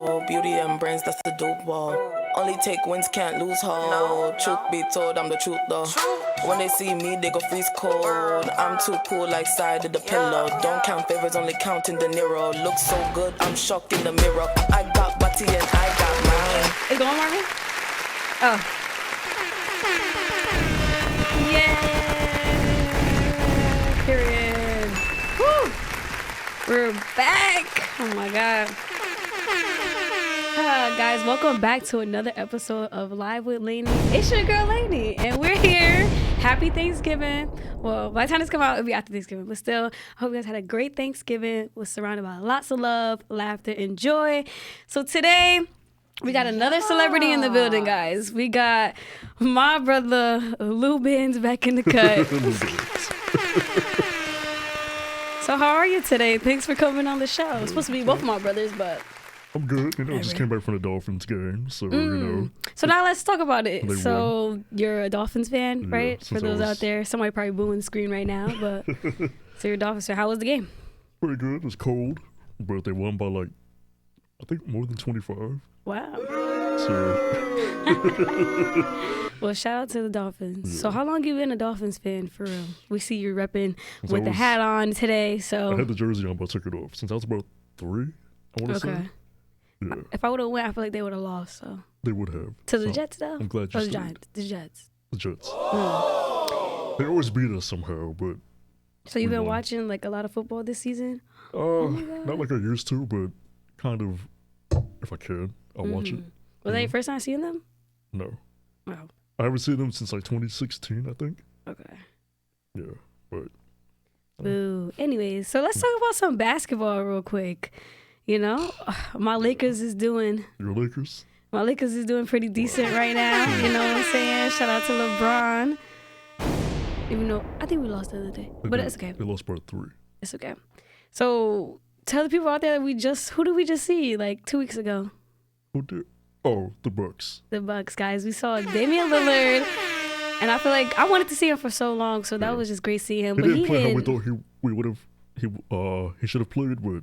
Beauty and brains, that's the dope wall. Only take wins, can't lose hold. Truth be told, I'm the truth though. When they see me, they go freeze cold. I'm too cool like side of the pillow. Don't count favors, only counting the Nero. Look so good, I'm shocked in the mirror. I got body and I got mine. Is it going, Marvin? Oh. Yeah. Period. Woo. We're back. Oh my God. Guys, welcome back to another episode of Live with Lainey. It's your girl Lainey, and we're here. Happy Thanksgiving. Well, by the time this comes out, it'll be after Thanksgiving, but still, I hope you guys had a great Thanksgiving. Was surrounded by lots of love, laughter, and joy. So today, we got another celebrity in the building, guys. We got my brother Lou Benz back in the cut. So how are you today? Thanks for coming on the show. It's supposed to be both of my brothers, but I'm good. I just came back from the Dolphins game, so So now let's talk about it. They So won. you're a Dolphins fan, right? For those out there, somebody probably booing the screen right now, but so you're a Dolphins fan. How was the game? Pretty good. It was cold, but they won by I think more than 25. Wow. So Well, shout out to the Dolphins. Yeah. So how long you been a Dolphins fan for real? We see you repping Since with the hat on today. I So had the jersey on, but I took it off since I was about 3. I want to okay. say. Yeah, If I would have went, I feel like they would have lost. So they would have. to the So, Jets though. I'm glad you Or the stayed. Giants. The Jets. The Jets. Mm. They always beat us somehow, but So you've We been won. watching like a lot of football this season? not like I used to, but kind of. If I can, I'll watch it. Was that your first time seeing them? No, Wow. I haven't seen them since 2016, I think. Okay. Yeah, but Boo. Anyways, so let's talk about some basketball real quick. You know, my Lakers is doing your Lakers. pretty decent right now. You know what I'm saying? Shout out to LeBron. Even though I think we lost the other day, but that's okay. They lost by 3. It's okay. So tell the people out there who did we just see like 2 weeks ago? Who did? Oh, the Bucks. The Bucks, guys. We saw Damian Lillard, and I feel like I wanted to see him for so long, so that was just great seeing him. He But didn't play how we did. thought we would have. He should have played, but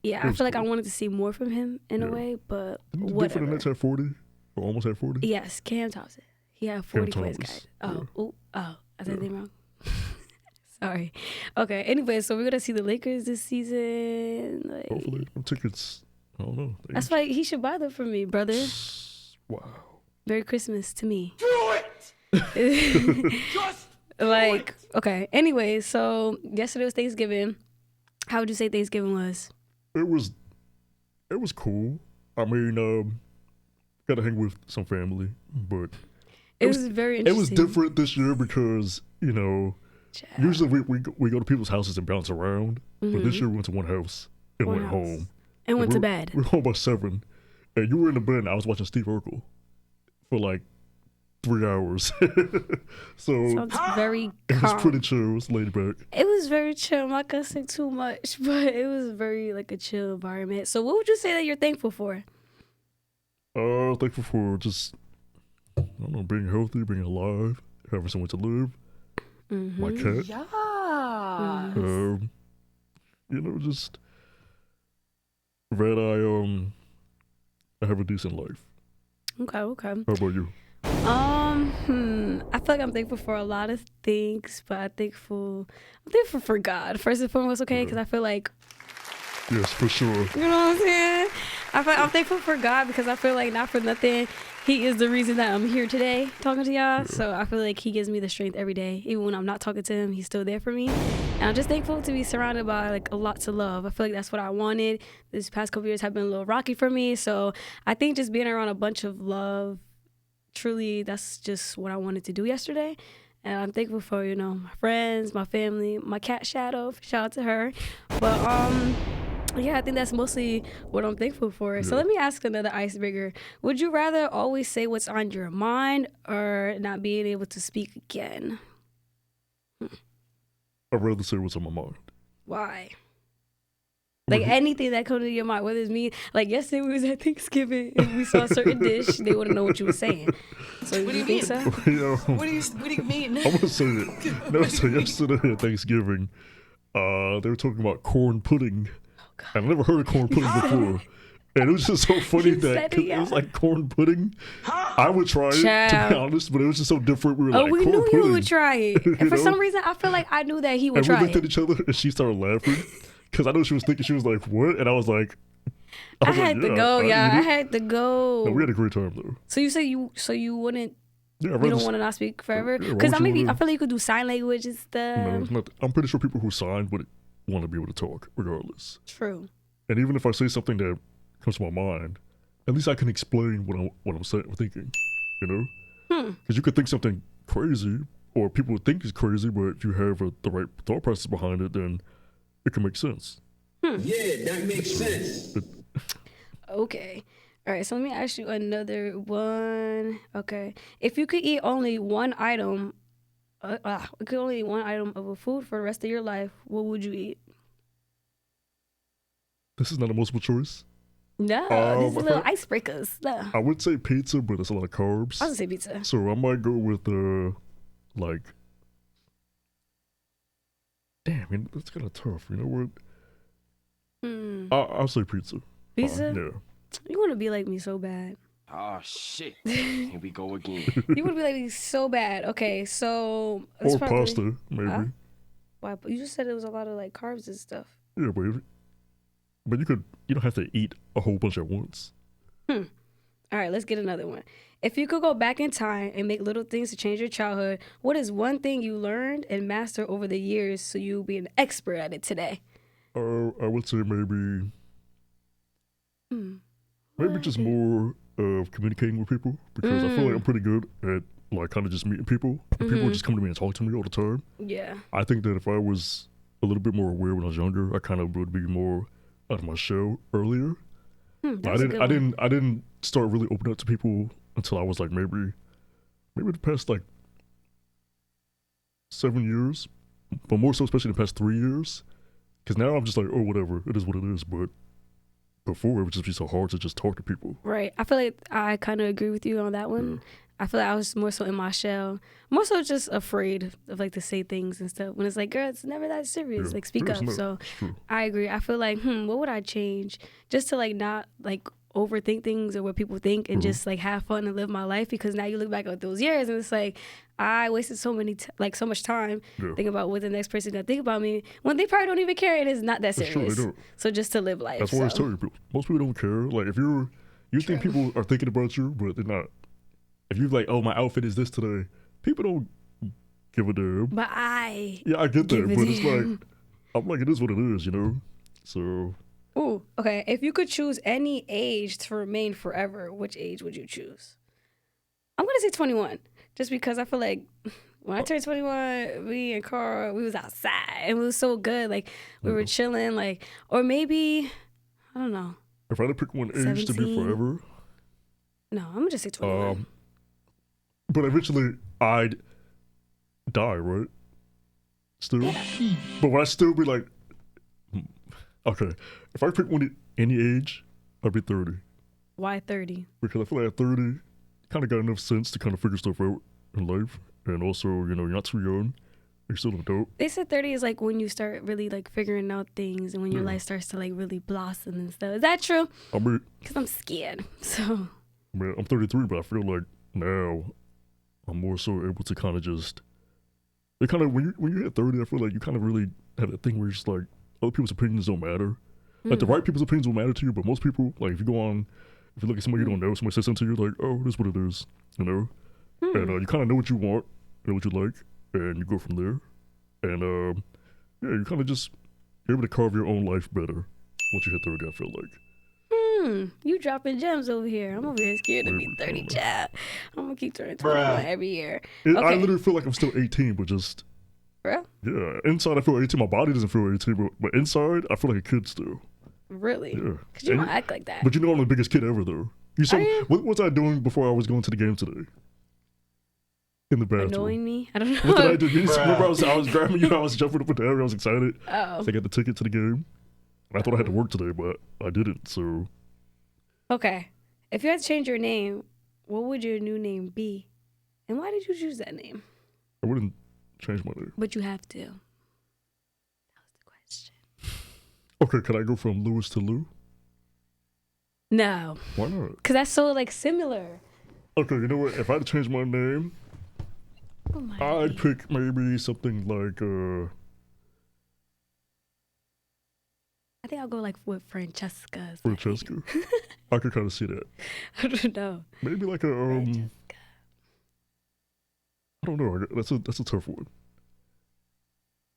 Yeah, it I was feel like I cool. wanted to see more from him in a Yeah. way, but didn't the whatever. Nets have 40 or almost had 40. Yes, Cam Thompson. He had 40 Cam points, Thomas, guys. Oh, I said Yeah. anything wrong? Sorry. Okay, anyway, so we're going to see the Lakers this season. Like, Hopefully, them tickets. I don't know. that's why he should buy them for me, brother. Wow. Merry Christmas to me. Do it! Just Like, okay. Anyway, so yesterday was Thanksgiving. How would you say Thanksgiving was? It was cool. I mean, got to hang with some family, but It was very it was interesting. different this year because Child. usually we go to people's houses and bounce around, but this Mhm. year we went to one house and One went house. home. And went to we bed. We were home by 7, and you were in the bed. And I was watching Steve Urkel for like 3 hours. So Sounds very it was calm. pretty chill. It was laid back. It was very chill. I'm not gonna say too much, but it was very like a chill environment. So what would you say that you're thankful for? Thankful for just I don't know, being healthy, being alive, having somewhere to live. My cat. yeah. Just that I have a decent life. Okay. How about you? I feel like I'm thankful for a lot of things, but I'm thankful for God first and foremost. Okay, because I feel like, Yes, for sure. you know what I'm saying. I'm thankful for God because I feel like not for nothing, He is the reason that I'm here today talking to y'all. So I feel like He gives me the strength every day, even when I'm not talking to Him. He's still there for me, and I'm just thankful to be surrounded by like a lot to love. I feel like that's what I wanted. This past couple years have been a little rocky for me, so I think just being around a bunch of love, truly, that's just what I wanted to do yesterday. And I'm thankful for, my friends, my family, my cat Shadow. Shout out to her. But yeah, I think that's mostly what I'm thankful for. So Yeah. let me ask another icebreaker. Would you rather always say what's on your mind or not being able to speak again? I'd rather say what's on my mind. Why? Like anything that comes to your mind, whether it's me, like yesterday we was at Thanksgiving and we saw a certain dish, they wouldn't know what you were saying. So What do you think mean? so? Yeah, What do you mean? I'm gonna say it. No, so yesterday at Thanksgiving, they were talking about corn pudding. Oh, God. I never heard of corn pudding before. And it was just so funny You that said 'cause it, it was yeah. like corn pudding. I would try it, to Child. be honest, but it was just so different. We were Oh, like, we corn knew pudding. you would try it. And for know? some reason, I feel like I knew that he would And we try looked at it. each other and she started laughing because I know she was thinking, she was like, what? And I was like, I was like, had to yeah, go, I y'all. eat I it. had to go. No, we had a great time though. So you say you wouldn't, Yeah, you don't want to not speak forever? Yeah, why Because would you I wanna- feel like you could do sign language and stuff. No, I'm pretty sure people who sign would want to be able to talk regardless. True. And even if I say something that comes to my mind, at least I can explain what I'm saying, thinking, you know? Because you could think something crazy, or people would think it's crazy, but if you have the right thought process behind it, then it can make sense. Yeah, that makes sense. Okay. All right, so let me ask you another one. Okay. If you could eat only one item, could only eat one item of a food for the rest of your life, what would you eat? This is not a multiple choice. No, these I little feel- icebreakers. No. I would say pizza, but it's a lot of carbs. I was gonna say pizza. So I might go with like, damn, that's kind of tough. You know what? I'll say pizza. Pizza? Yeah. You want to be like me so bad. Oh shit. Here we go again. You want to be like me so bad. Okay, so it's Or probably- pasta, maybe. Huh? Why? You just said it was a lot of like carbs and stuff. Yeah, but you don't have to eat a whole bunch at once. All right, let's get another one. If you could go back in time and make little things to change your childhood, what is one thing you learned and mastered over the years so you'll be an expert at it today? I would say maybe just more of communicating with people, because I feel like I'm pretty good at like kind of just meeting people. And people just come to me and talk to me all the time. Yeah. I think that if I was a little bit more aware when I was younger, I kind of would be more out of my shell earlier. I didn't start really opening up to people until I was like maybe the past like 7 years, but more so especially the past 3 years. Because now I'm just like, oh, whatever, it is what it is. But before, it would just be so hard to just talk to people. Right. I feel like I kind of agree with you on that one. I feel like I was more so in my shell, more so just afraid of like to say things and stuff. When it's like, girl, it's never that serious. Yeah. Like, speak It's up. not. So It's true. I agree. I feel like, what would I change just to like not like overthink things or what people think and just like have fun and live my life? Because now you look back at those years and it's like I wasted so much time thinking about what the next person gonna think about me when they probably don't even care and it's not that That's true, they serious. don't. So just to live life. That's why I always so. tell you, most people don't care. Like, if you think people are thinking about you, but they're not. If you're like, oh, my outfit is this today, people don't give a damn. But I Yeah, I get that, give a but it's damn. like, I'm like, it is what it is, you know? So, Ooh, okay. If you could choose any age to remain forever, which age would you choose? I'm gonna say 21, just because I feel like when I turned 21, me and Carl, we was outside and we was so good. Like we were chilling, like, or maybe I don't know. if I had to pick one age to be 17. forever, No, I'm gonna just say 21. but eventually I'd die, right? Still? But would I still be like, okay, if I pick one any age, I'd be 30. Why 30? Because I feel like at 30, kind of got enough sense to kind of figure stuff out in life. And also, you know, you're not too young. You're still an adult. They said 30 is like when you start really like figuring out things and when your life starts to like really blossom and stuff. Is that true? I mean, Because I'm scared. So. I'm 33, but I feel like now I'm more so able to kind of just. It kind of when you hit 30, I feel like you kind of really have that thing where you're just like other people's opinions don't matter. Like the right people's opinions will matter to you, but most people, like if you look at somebody you don't know, somebody says something to you, like, oh, this is what it is, you know. And you kind of know what you want, know what you like, and you go from there. And yeah, you kind of just you're able to carve your own life better once you hit 30. I feel like. You dropping gems over here. I'm over here scared to be 30, child. I'm gonna keep turning 21 every year. I Okay. literally feel like I'm still 18, but just Bro? yeah. Inside I feel 18. My body doesn't feel 18, but inside I feel like a kid still. Really? Yeah. Because you And don't act like that. But you know I'm the biggest kid ever though. You saw Are you? what was I doing before I was going to the game today? In the bathroom. Annoying me? I don't know. What did I do? You remember I was grabbing you, I was jumping up and down, I was excited. Oh. So I got the ticket to the game. And I thought I had to work today, but I didn't, so Okay. If you had to change your name, what would your new name be? And why did you choose that name? I wouldn't change my name. But you have to. That was the question. Okay, can I go from Lewis to Lou? No, Why not? because that's so like similar. Okay, you know what? If I had to change my name, Oh my I'd pick maybe something like I think I'll go like with Francesca. Francesca. I could kind of see that. I don't know. Maybe like a Francesca. I don't know. That's a tough one.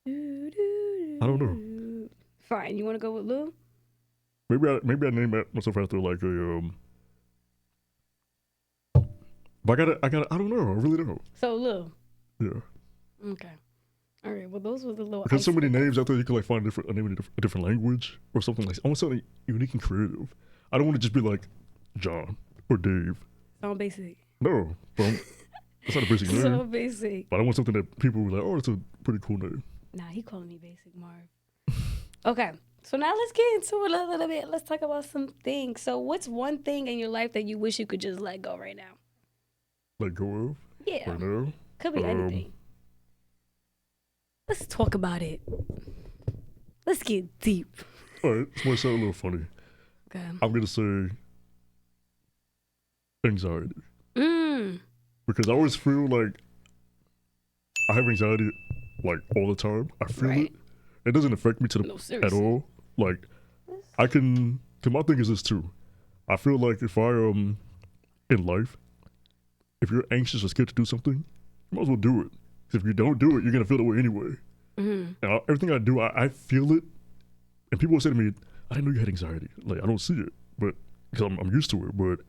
I don't know. Fine. You want to go with Lou? Maybe I name myself after like a But I don't know. I really don't. So Lou. Yeah. Okay. All right. Well, those were the little. Because so many icebreakers. names out there, you can like find a name in a different language or something like. I want something unique and creative. I don't want to just be like John or Dave. Sound basic. No, that's not a basic name. So basic. But I want something that people were like, oh, it's a pretty cool name. Nah, he calling me basic, Marv. Okay. So now let's get into it a little bit. Let's talk about some things. So what's one thing in your life that you wish you could just let go right now? Let go of Yeah. right now. Could be anything. Let's talk about it. Let's get deep. All right, this might sound a little funny. Okay. I'm gonna say anxiety because I always feel like I have anxiety like all the time. I feel Right. it. It doesn't affect me No, at seriously. all. Like I can. Cause my thing is this too. I feel like if I in life, if you're anxious or scared to do something, you might as well do it. 'Cause if you don't do it, you're gonna feel that way anyway. And everything I do, I feel it. And people will say to me, "I didn't know you had anxiety." Like I don't see it, but because I'm used to it. But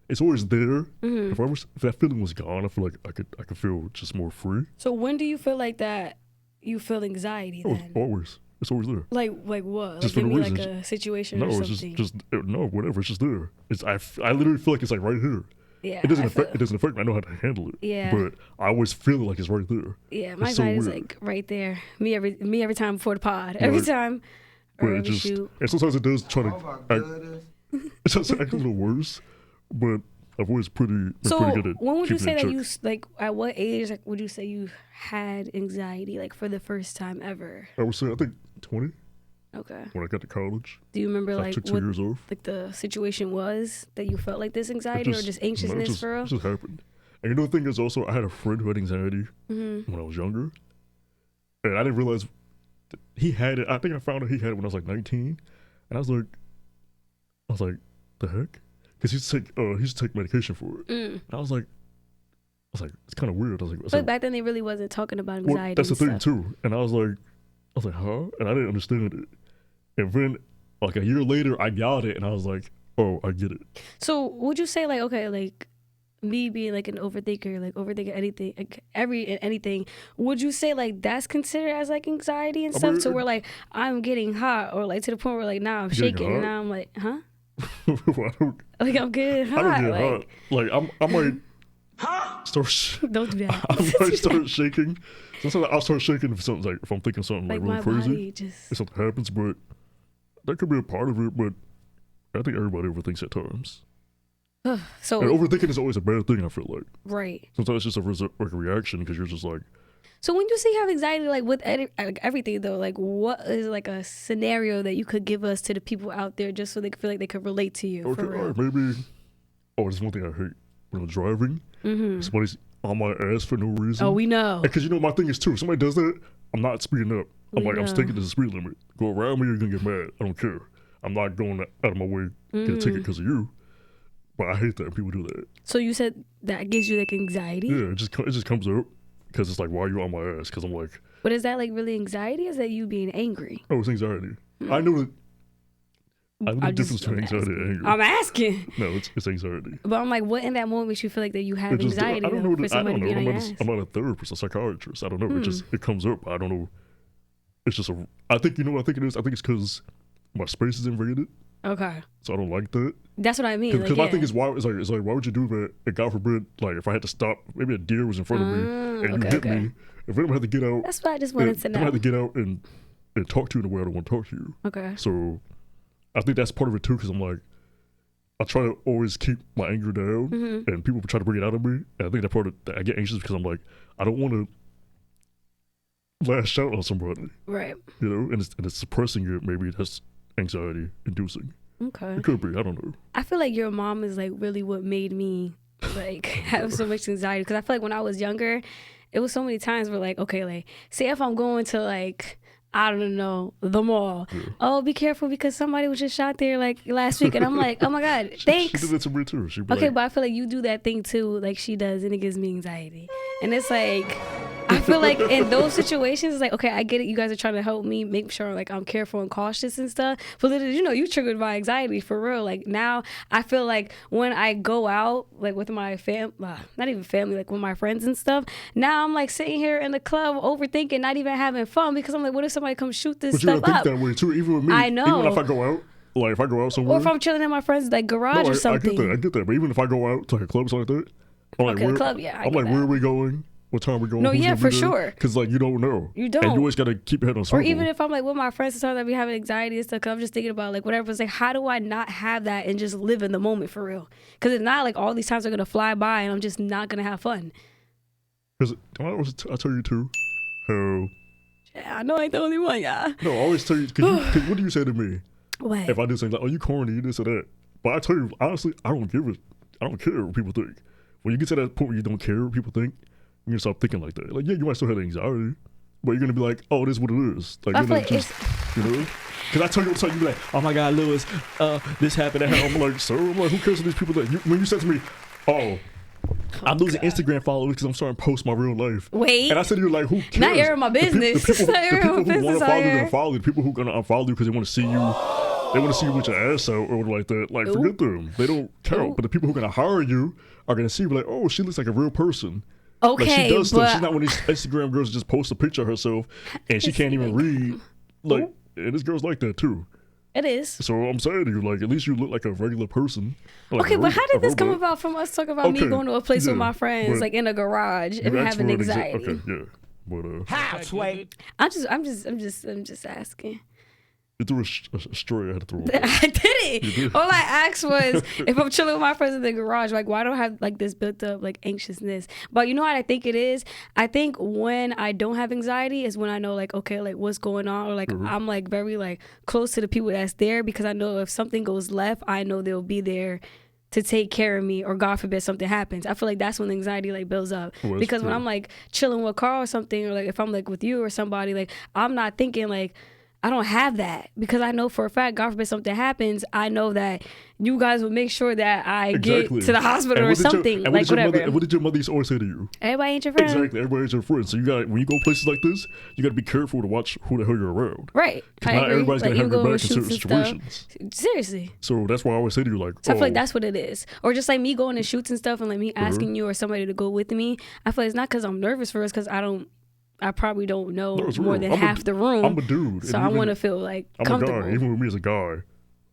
it's always there. If that feeling was gone, I feel like I could feel just more free. So when do you feel like that you feel anxiety Oh, then? always. It's always there. Like what? Just Like for give no me like reason. a situation No, or it's something. no, whatever. It's just there. I literally feel like it's like right here. Yeah. It doesn't I feel- affect me. I know how to handle it. Yeah. But I always feel like it's right there. Yeah, my It's so anxiety is weird. like right there. Me every time before the pod. Every Right. time. But Or it every just shoot. and sometimes it does try to Oh my act, goodness. it tries to act a little worse. But I've always been So pretty good at when would you keeping say it in that you check. like at what age like would you say you had anxiety like for the first time ever? I would say I think 20 Okay. when I got to college. Do you remember I like took 2 what years off. like the situation was that you felt like this It anxiety or just anxiousness it just, for real? It just happened. And you know the thing is also I had a friend who had anxiety Mm-hmm. when I was younger. And I didn't realize he had it. I think I found out he had it when I was like 19. And I was like, the heck? Because he used to take medication for it. And I was like, it's kind of weird. I was But like, back then they really wasn't talking about well, anxiety. that's the and thing stuff. too. And I was like, huh? And I didn't understand it. And then, like a year later, I got it, and I was like, oh, I get it. So would you say like okay like me being like an overthinker like overthinking anything like anything would you say like that's considered as like anxiety and I stuff mean, to where like I'm getting hot or like to the point where like now I'm Getting shaking and hot? now I'm like huh Well, like I'm getting I hot don't get like hot. Like I might start. don't do that. I might start shaking. Sometimes I'll start shaking if something if I'm thinking something like like my really crazy. body If just something happens, but that could be a part of it. But I think everybody overthinks at times. so And overthinking is always a bad thing. I feel like right. sometimes it's just like a reaction because you're just like, So when you say you have anxiety like with like everything though like what is like a scenario that you could give us to the people out there just so they could feel like they could relate to you okay, for real? all right, maybe. Oh, there's one thing I hate when I'm driving. Somebody's on my ass for no reason. Oh, we know. Because you know my thing is too. If somebody does that, I'm not speeding up. I'm We I'm know. sticking to the speed limit. Go around me, you're gonna get mad. I don't care. I'm not going out of my way to get a ticket because of you. But I hate that when people do that. So you said that gives you like anxiety? Yeah, it just comes up because it's like, why are you on my ass? Because I'm like, But is that like really anxiety? Or is that you being angry? oh, it's anxiety. I know that. I know the I'm difference just- between I'm anxiety asking. and anger. I'm asking. No, it's anxiety. But I'm like, what in that moment makes you feel like that you have It just- anxiety I don't though, know. for I somebody don't know. being on I'm your not, ass? I'm not a therapist, a psychiatrist. I don't know. It comes up. I don't know. It's just I think you know what I think it is. I think it's because my space is invaded, Okay. so I don't like that. That's what I mean. Because Like, my yeah. thing is why it's like why would you do that? And God forbid, like if I had to stop, maybe a deer was in front of me and okay, you hit okay. me. If anyone had to get out, That's what I just wanted to I had know. to get out and talk to you in the way I don't want to talk to you. Okay. So I think that's part of it too. Because I'm like, I try to always keep my anger down, and people try to bring it out of me. And I think that part of that I get anxious because I'm like, I don't want to lash out on somebody, Right. you know, and it's suppressing it. Maybe that's anxiety inducing. Okay. It could be. I don't know. I feel like your mom is like really what made me like have so much anxiety, because I feel like when I was younger, it was so many times where like, okay, like say if I'm going to like, I don't know, the mall. Yeah. Oh, be careful because somebody was just shot there like last week, and I'm like, oh my god, She thanks. did that to me too. She'd be Okay, like, but I feel like you do that thing too, like she does, and it gives me anxiety. And it's like, I feel like in those situations, it's like, okay, I get it. You guys are trying to help me make sure like I'm careful and cautious and stuff. But literally, you know, you triggered my anxiety for real. Like now, I feel like when I go out, like with my not even family, like with my friends and stuff. Now I'm like sitting here in the club overthinking, not even having fun, because I'm like, what if somebody comes shoot this but you stuff gotta up? think that way too. Even with me, I know. Even if I go out, like if I go out somewhere, Or if I'm chilling in my friend's like garage no, or something. I get that. But even if I go out to like a club or something like that, I'm like, Okay, the where, club, yeah, I I'm get like, that. where are we going? What time are we going? No, Who's yeah, gonna be for there? sure. Because like you don't know. You don't. And you always gotta keep your head on swivel. Or even if I'm like with my friends, sometimes I be having anxiety and stuff, 'cause I'm just thinking about like whatever. It's like, how do I not have that and just live in the moment for real? Because it's not like all these times are gonna fly by and I'm just not gonna have fun. Because I tell you too, how Yeah, I know I ain't the only one, yeah. no, I always tell you. Cause what do you say to me What? if I do something like, oh, you corny, you this or that? But I tell you honestly, I don't care what people think. When you get to that point where you don't care what people think, you're gonna stop thinking like that. Like, yeah, you might still have anxiety, but you're gonna be like, oh, this is what it is. Like, I you're feel gonna like just, you know. Because I tell you, you be like, oh my God, Lewis, this happened. I'm like, sir, I'm like, who cares what these people think? When you said to me, oh, I'm losing Instagram followers because I'm starting to post my real life. Wait. And I said to you, like, who cares? Not airing my business. The people Not airing my who want business to out follow you, here. gonna follow you. The people who gonna unfollow you because they want to see you. They want to see you with your ass out or like that. Like, forget them. They don't count. But the people who are gonna hire you are gonna see you like, oh, she looks like a real person. Okay, like, she does stuff. but She's not one of these Instagram girls that just post a picture of herself and she can't even read. Like, and this girl's like that too. it is. So I'm saying to you, like, at least you look like a regular person. Like Okay, a but how did this come robot. about from us talking about me Okay, going to a place with yeah, my friends, but like in a garage, and You asked having for an anxiety? Okay, yeah. But How, Sway? I'm just asking. you threw a stray. I had to throw it. I didn't. All I asked was if I'm chilling with my friends in the garage, like why don't I have like this built up like anxiousness? But you know what I think it is? I think when I don't have anxiety is when I know like, okay, like what's going on, or like I'm like very like close to the people that's there, because I know if something goes left, I know they'll be there to take care of me, or God forbid something happens. I feel like that's when the anxiety like builds up. Oh, that's Because when true. I'm like chilling with Carl or something, or like if I'm like with you or somebody, like I'm not thinking like, I don't have that, because I know for a fact, God forbid something happens, I know that you guys would make sure that I get to the hospital And or what did something, and like whatever. And what did your mother always say to you? Everybody ain't your friend. Exactly, everybody's your friend. So you got when you go places like this, you got to be careful to watch who the hell you're around. Right. Because I not agree. everybody's Like, gonna have even your going back in to certain shoots and situations. stuff. Seriously. So that's why I always say to you, like, So I feel like that's what it is. Or just like me going to shoots and stuff, and like me Uh-huh. asking you or somebody to go with me. I feel like it's not because I'm nervous for us, because I probably don't know No, it's more real. than half the room. I'm a dude. So and I even- want to feel like I'm comfortable. a guy. Even with me as a guy,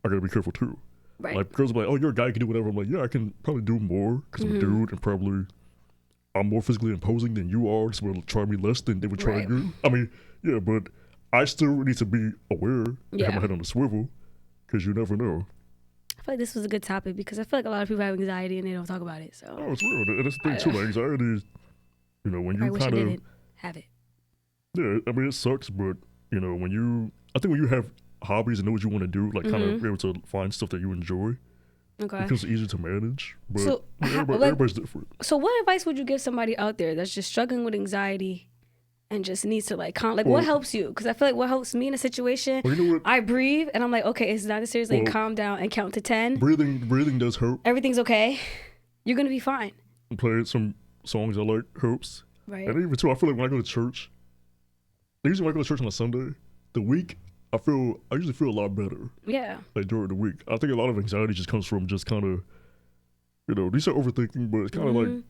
I gotta be careful too. Right. Like girls are like, oh, you're a guy, you can do whatever. I'm like, yeah, I can probably do more because I'm a Mm-hmm. dude, and probably I'm more physically imposing than you are. So they'll try me less than they would try Right. you. I mean, yeah, but I still need to be aware and Yeah. have my head on the swivel because you never know. I feel like this was a good topic, because I feel like a lot of people have anxiety and they don't talk about it. So Oh, it's real. And that's the thing too. Like anxiety is, you know, when I you wish I kind of didn't have it. yeah. I mean, it sucks, but you know, I think when you have hobbies and know what you want to do, like kind Mm-hmm. of be able to find stuff that you enjoy, Okay. it becomes easier to manage. But So, yeah, how- like- everybody's different. So what advice would you give somebody out there that's just struggling with anxiety and just needs to like what Well- helps you? Because I feel like what helps me in a situation, Well, you know what? I breathe and I'm like, okay, it's not seriously, Well- calm down and count to 10. Breathing does help. Everything's okay. You're gonna be fine. Play some songs I like helps. Right. And even too, I feel like when I go to church, usually when I go to church on a Sunday, the week I usually feel a lot better. Yeah. Like during the week, I think a lot of anxiety just comes from just kind of, you know, these are overthinking, but it's kind of Mm-hmm. like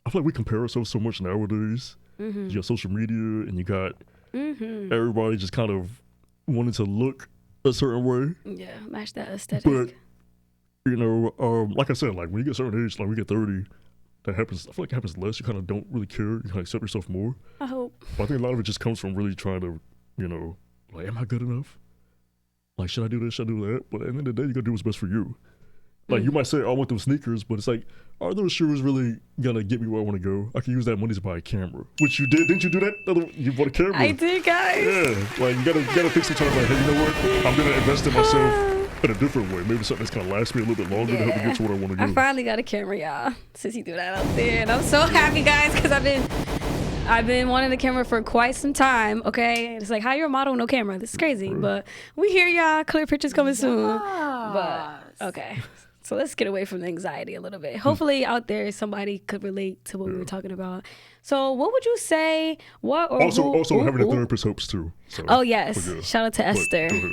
I feel like we compare ourselves so much nowadays. Mm-hmm. You got social media, and you got everybody just kind of wanting to look a certain way. Yeah. Match that aesthetic. But you know, like I said, like when you get a certain age, like we get 30, that happens. I feel like it happens less. You kind of don't really care. You kind of accept yourself more. I hope. But I think a lot of it just comes from really trying to, you know, like, am I good enough? Like, should I do this? Should I do that? But at the end of the day, you gotta do what's best for you. Like, you might say, oh, I want those sneakers, but it's like, are those shoes really gonna get me where I want to go? I can use that money to buy a camera, which you did. Didn't you do that? You bought a camera. I did, guys. Yeah, like you gotta think sometimes like, hey, you know what? I'm gonna invest in myself in a different way. Maybe something that's kind of lasts me a little bit longer to help me get to where I want to I go. finally got a camera, y'all. Since he threw that out there, and I'm so happy, guys, because I've been wanting a camera for quite some time. Okay, it's like, how you're a model, no camera. This is crazy, but we hear y'all. Clear pictures coming soon. But okay, so let's get away from the anxiety a little bit. Hopefully, out there, somebody could relate to what we were talking about. So, what would you say? What or Also, having a therapist helps too. So, Oh yes, but yeah. shout out to Esther. Go ahead.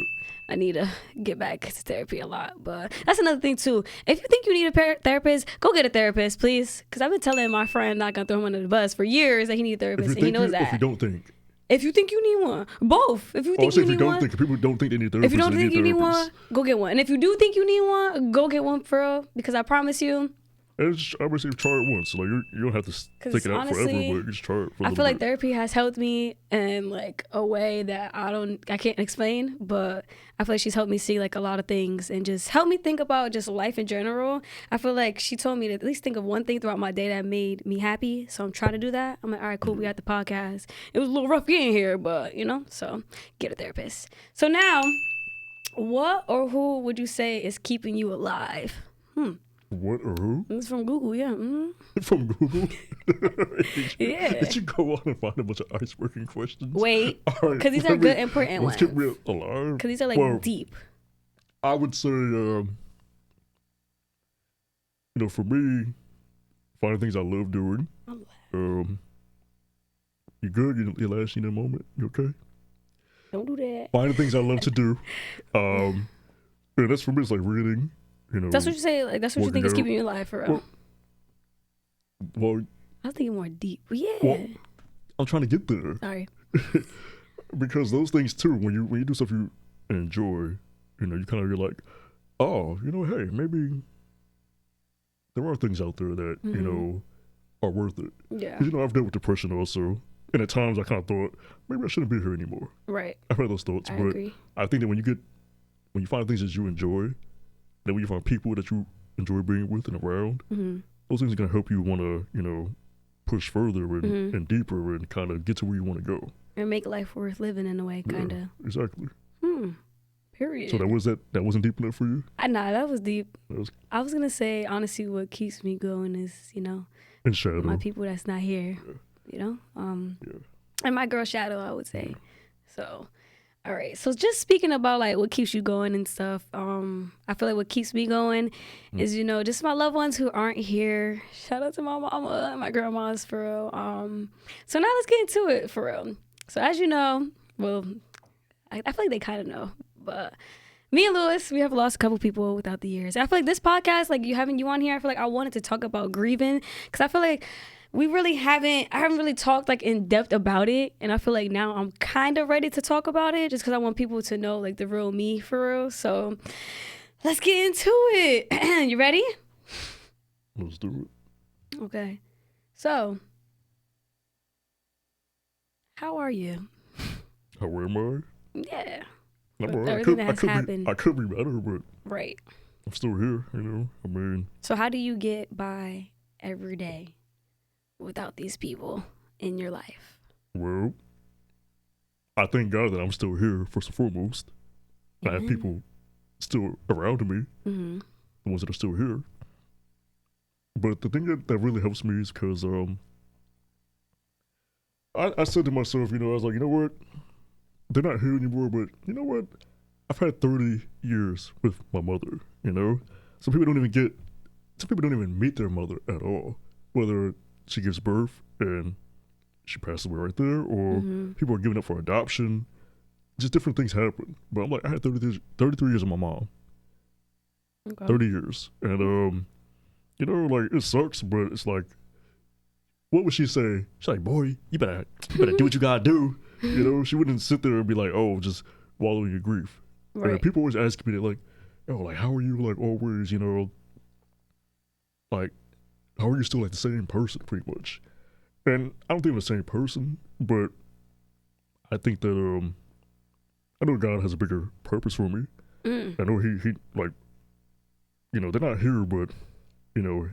I need to get back to therapy a lot, but that's another thing too. If you think you need a therapist, go get a therapist, please. Because I've been telling my friend, not gonna throw him under the bus, for years that he needs a therapist, and he knows that. If you don't think. If you think you need one, both. If you think you need one, if people don't think they need therapists, if you don't think you need one, therapists. go get one. And if you do think you need one, go get one for real. Because I promise you, I would say try it once. Like you don't have to take it out forever, but you just try it for a I little feel like bit. therapy has helped me in like a way that I can't explain, but I feel like she's helped me see like a lot of things and just helped me think about just life in general. I feel like she told me to at least think of one thing throughout my day that made me happy. So I'm trying to do that. I'm like, all right, cool. We got the podcast. It was a little rough getting here, but so get a therapist. So now, what or who would you say is keeping you alive? What or who? It's from Google, yeah. From Google? Yeah. Did you go on and find a bunch of icebreaking questions? Wait, All right, because these are good, important let's ones. keep me alive. Because these are like Well, deep. I would say, for me, finding things I love doing. You good? You last in a moment? You okay? Don't do that. Finding things I love to do. Yeah, that's for me. It's like reading. That's what you say. Like that's what you think is keeping you alive for real. Well, I was thinking more deep. Yeah. well, I'm trying to get there. Sorry. Because those things too, when you do stuff you enjoy, you kind of you're like, oh, hey, maybe there are things out there that are worth it. Yeah. Because I've dealt with depression also, and at times I kind of thought maybe I shouldn't be here anymore. Right. I've had those thoughts, I but agree. I think that when you find things that you enjoy, then when you find people that you enjoy being with and around, those things are gonna help you want to push further and deeper and kind of get to where you want to go. And make life worth living in a way, kind of. Yeah, exactly. Period. So that wasn't deep enough for you? Nah, that was deep. That was I was gonna say honestly, what keeps me going is in shadow. my people that's not here. Yeah. And my girl Shadow, I would say. So, all right. So just speaking about like what keeps you going and stuff. I feel like what keeps me going is just my loved ones who aren't here. Shout out to my mama and my grandmas for real. So now let's get into it for real. So as you know, well, I feel like they kind of know, but me and Lewis, we have lost a couple people without the years. I feel like this podcast, like having you on here, I feel like I wanted to talk about grieving because I feel like I haven't really talked like in depth about it. And I feel like now I'm kind of ready to talk about it just because I want people to know like the real me for real. So let's get into it. You ready? Let's do it. Okay. So, how are you? How am I? Yeah. I'm With all right. everything that has happened. I could be better, but Right. I'm still here, I mean, So how do you get by every day without these people in your life? well, I thank God that I'm still here, first and foremost. I have people still around me, the ones that are still here. But the thing that really helps me is because I said to myself, I was like, you know what? They're not here anymore, but you know what? I've had 30 years with my mother, Some people don't even meet their mother at all. Whether she gives birth and she passes away right there, or people are giving up for adoption. Just different things happen. But I'm like, I had 33 years with my mom. Okay. 30 years. And, like, it sucks, but it's like, what would she say? She's like, boy, you better do what you gotta do. She wouldn't sit there and be like, oh, just wallow in your grief. Right. And people always ask me, like, like, how are you, like, always, like, how are you still, like, the same person, pretty much? And I don't think I'm the same person, but I think that, I know God has a bigger purpose for me. I know he like, they're not here, but,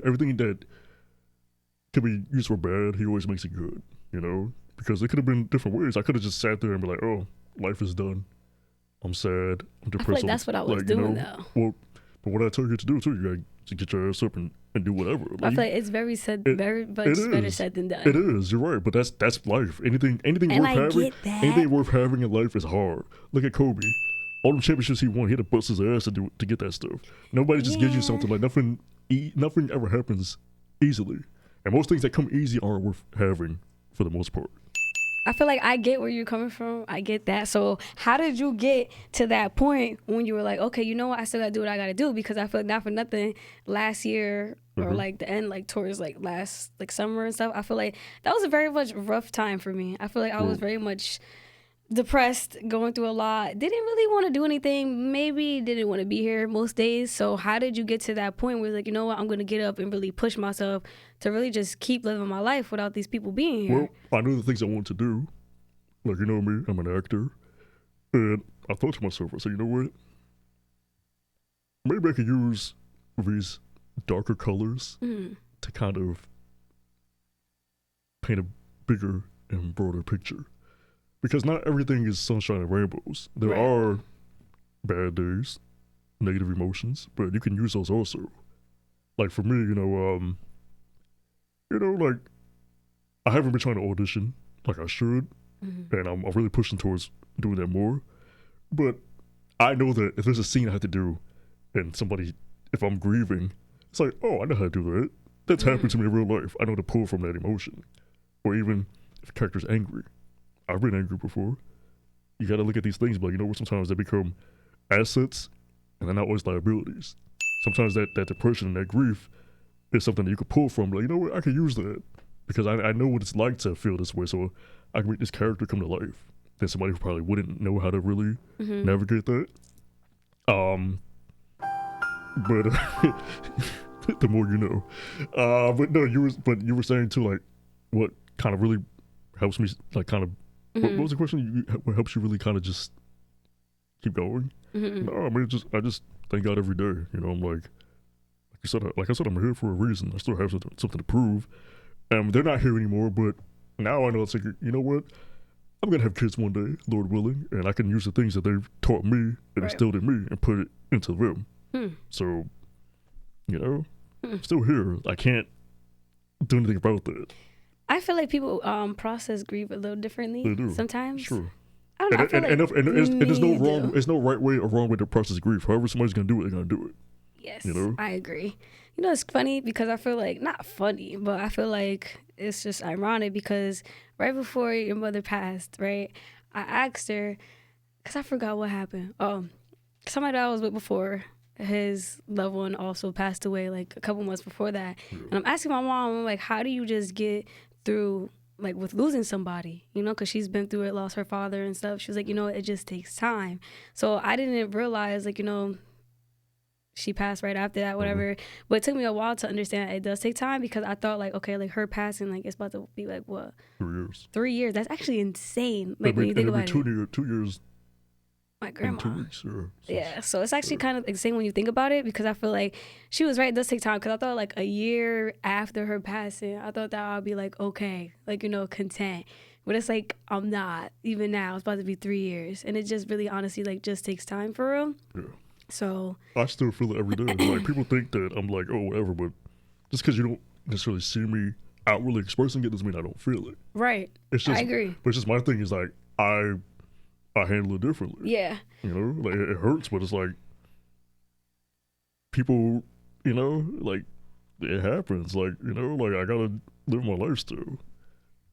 everything that can be used for bad, he always makes it good, because it could have been different ways. I could have just sat there and be like, oh, life is done. I'm sad, I'm depressed. I feel like that's what I was doing though. Well, but what I tell you to do too, you gotta to get your ass up and do whatever. I feel like it's very much better said than done. It is. You're right, but that's life. Anything And worth I having, get that. anything worth having in life is hard. Look at Kobe. All the championships he won, he had to bust his ass to get that stuff. Nobody just gives you something. Like nothing ever happens easily, and most things that come easy aren't worth having for the most part. I feel like I get where you're coming from. I get that. So how did you get to that point when you were like, okay, you know what? I still gotta do what I gotta do, because I feel like not for nothing last year or like the end, like towards like last like summer and stuff, I feel like that was a very much rough time for me. I feel like I was very much depressed, going through a lot, didn't really want to do anything, maybe didn't want to be here most days. So how did you get to that point where like, you know what, I'm going to get up and really push myself to really just keep living my life without these people being here? Well, I knew the things I wanted to do. Like, you know me, I'm an actor. And I thought to myself, I said, you know what? Maybe I could use these darker colors to kind of paint a bigger and broader picture. Because not everything is sunshine and rainbows. There are bad days, negative emotions, but you can use those also. Like for me, like I haven't been trying to audition like I should, and I'm really pushing towards doing that more. But I know that if there's a scene I have to do, and if I'm grieving, it's like, oh, I know how to do that. That's happened to me in real life. I know to pull from that emotion. Or even if a character's angry. I've been angry before. You got to look at these things, but you know what? Sometimes they become assets, and they're not always liabilities. Sometimes that depression and that grief is something that you could pull from. Like, you know what? I could use that because I know what it's like to feel this way. So I can make this character come to life. Then somebody who probably wouldn't know how to really navigate that. But the more you know. But no, you were saying too, like, what kind of really helps me, like, kind of. What was the question? What helps you really kind of just keep going? No, I mean, I just thank God every day. You know, I'm like I said, I'm here for a reason. I still have something to prove. They're not here anymore, but now I know it's like, you know what? I'm gonna have kids one day, Lord willing, and I can use the things that they've taught me and instilled in me and put it into them. So, I'm still here. I can't do anything about that. I feel like people process grief a little differently. They do. Sometimes. Sure. I don't know. There's no wrong. There's no right way or wrong way to process grief. However somebody's gonna do it, they're gonna do it. Yes, I agree. You know, it's funny because I feel like, not funny, but I feel like it's just ironic because right before your mother passed, right, I asked her, because I forgot what happened. Somebody that I was with before, his loved one also passed away like a couple months before that. And I'm asking my mom, I'm like, how do you just get through, like, with losing somebody, because she's been through it, lost her father and stuff. She was like, it just takes time. So I didn't realize, like, she passed right after that, whatever. But it took me a while to understand it does take time, because I thought, like, okay, like, her passing, like, it's about to be, like, what? 3 years. 3 years. That's actually insane. Like, when you think about it. 2 years. My grandma. 2 weeks, Yeah, so it's actually kind of insane when you think about it, because I feel like she was right. It does take time, because I thought, like, a year after her passing, I thought that I'd be, like, okay, like, content. But it's like, I'm not. Even now, it's about to be 3 years. And it just really, honestly, like, just takes time for real. Yeah. So I still feel it every day. Like, people think that I'm like, oh, whatever, but just because you don't necessarily see me outwardly expressing it doesn't mean I don't feel it. Right. It's just, I agree. But it's just, my thing is, like, I handle it differently. Yeah. Like, it hurts, but it's like, people, like, it happens. Like, like, I gotta live my life still.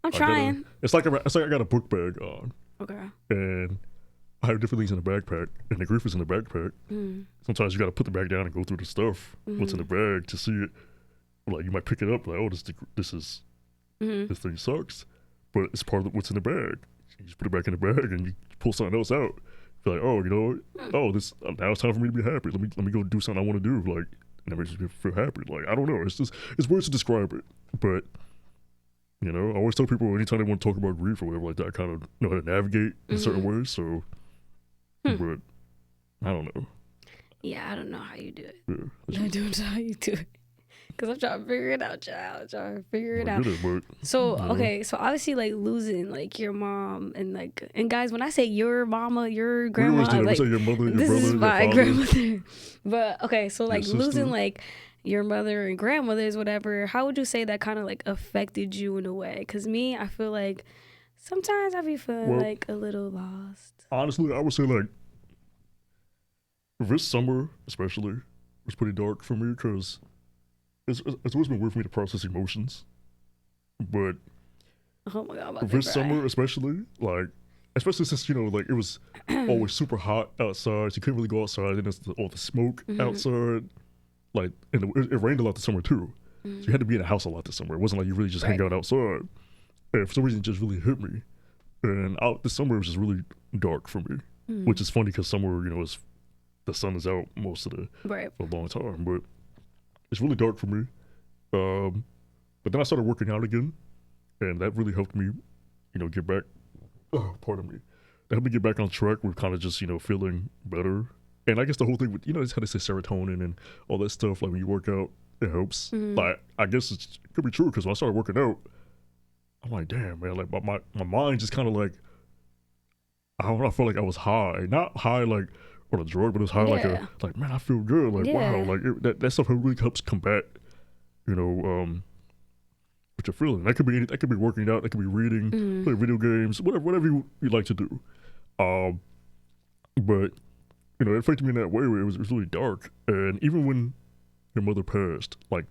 I'm trying. It's like I got a book bag on. Okay. And I have different things in the backpack, and the grief is in the backpack. Sometimes you got to put the bag down and go through the stuff, what's in the bag, to see it. Like, you might pick it up, like, oh, this thing sucks, but it's part of what's in the bag. You just put it back in the bag, and you pull something else out. You're like, oh, now it's time for me to be happy. Let me go do something I want to do, like, and that makes me feel happy. Like, I don't know, it's weird to describe it, but I always tell people anytime they want to talk about grief or whatever like that, I kind of know how to navigate in certain ways. So. But I don't know. Yeah, I don't know how you do it. Yeah, I don't know how you do it. Cause I'm trying to figure it out, child. Trying to figure it I out. get it, but So yeah. okay, so obviously like losing like your mom and guys, when I say your mama, your We grandma, always do that. like We say your mother, your this brother, is your my father. grandmother. But okay, so like sister. losing like your mother and grandmothers, whatever. How would you say that kind of like affected you in a way? Cause me, I feel like sometimes I be feeling Well, like a little lost. Honestly, I would say like this summer, especially, was pretty dark for me because it's always been weird for me to process emotions. But Oh my god, I'm about to this cry. summer, especially, like, especially since like it was always super hot outside, so you couldn't really go outside, and there's all the smoke outside. Like, and it rained a lot this summer too, so you had to be in the house a lot this summer. It wasn't like you really just hang Right. out outside. And for some reason, it just really hit me. And out this summer was just really dark for me, which is funny because summer, is the sun is out most of the Right. for a long time, but it's really dark for me. But then I started working out again, and that really helped me, get back. Oh, pardon me. That helped me get back on track with kind of just feeling better. And I guess the whole thing with it's how they say serotonin and all that stuff. Like when you work out, it helps. Like I guess it could be true because when I started working out, I'm like, damn man, like my mind just kind of like I don't know. I felt like I was high, not high like on a drug, but it was high Yeah. like man, I feel good. Like wow, Yeah. like that stuff really helps combat, what you're feeling. That could be that could be working out. That could be reading, playing video games, whatever you like to do. But it affected me in that way where it was really dark. And even when your mother passed, like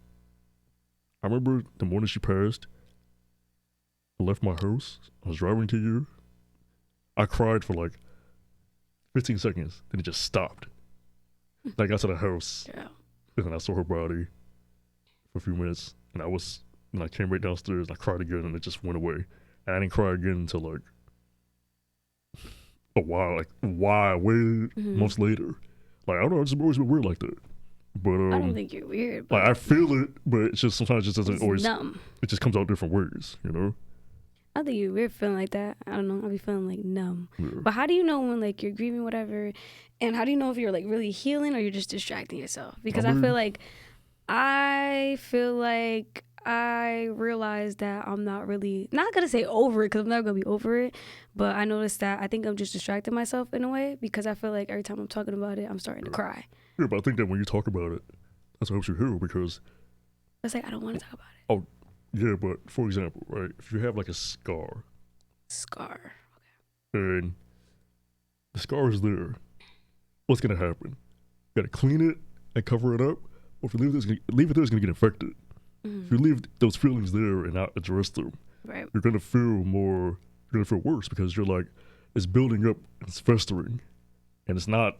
I remember the morning she passed, I left my house. I was driving to you. I cried for like 15 seconds, then it just stopped. Then I got to the house, Yeah. and then I saw her body for a few minutes, and I came right downstairs, and I cried again, and it just went away. And I didn't cry again until like a while, way months later. Like I don't know, it's always been weird like that. But I don't think you're weird, but like I feel it, but it's just sometimes it just doesn't it's always. numb. It just comes out different ways, I think you're weird feeling like that. I don't know. I be feeling like numb. Yeah. But how do you know when like you're grieving, whatever? And how do you know if you're like really healing or you're just distracting yourself? Because I feel like I realized that I'm not really not gonna say over it because I'm never gonna be over it. But I noticed that I think I'm just distracting myself in a way because I feel like every time I'm talking about it, I'm starting to cry. Yeah, but I think that when you talk about it, that's what helps you heal because. It's like I don't want to talk about it. Oh, yeah, but for example, right, if you have like a scar Scar. and the scar is there, what's gonna happen? You gotta clean it and cover it up, or if you leave it there, it's gonna get infected. If you leave those feelings there and not address them, Right. you're gonna feel worse because you're like, it's building up, it's festering, and it's not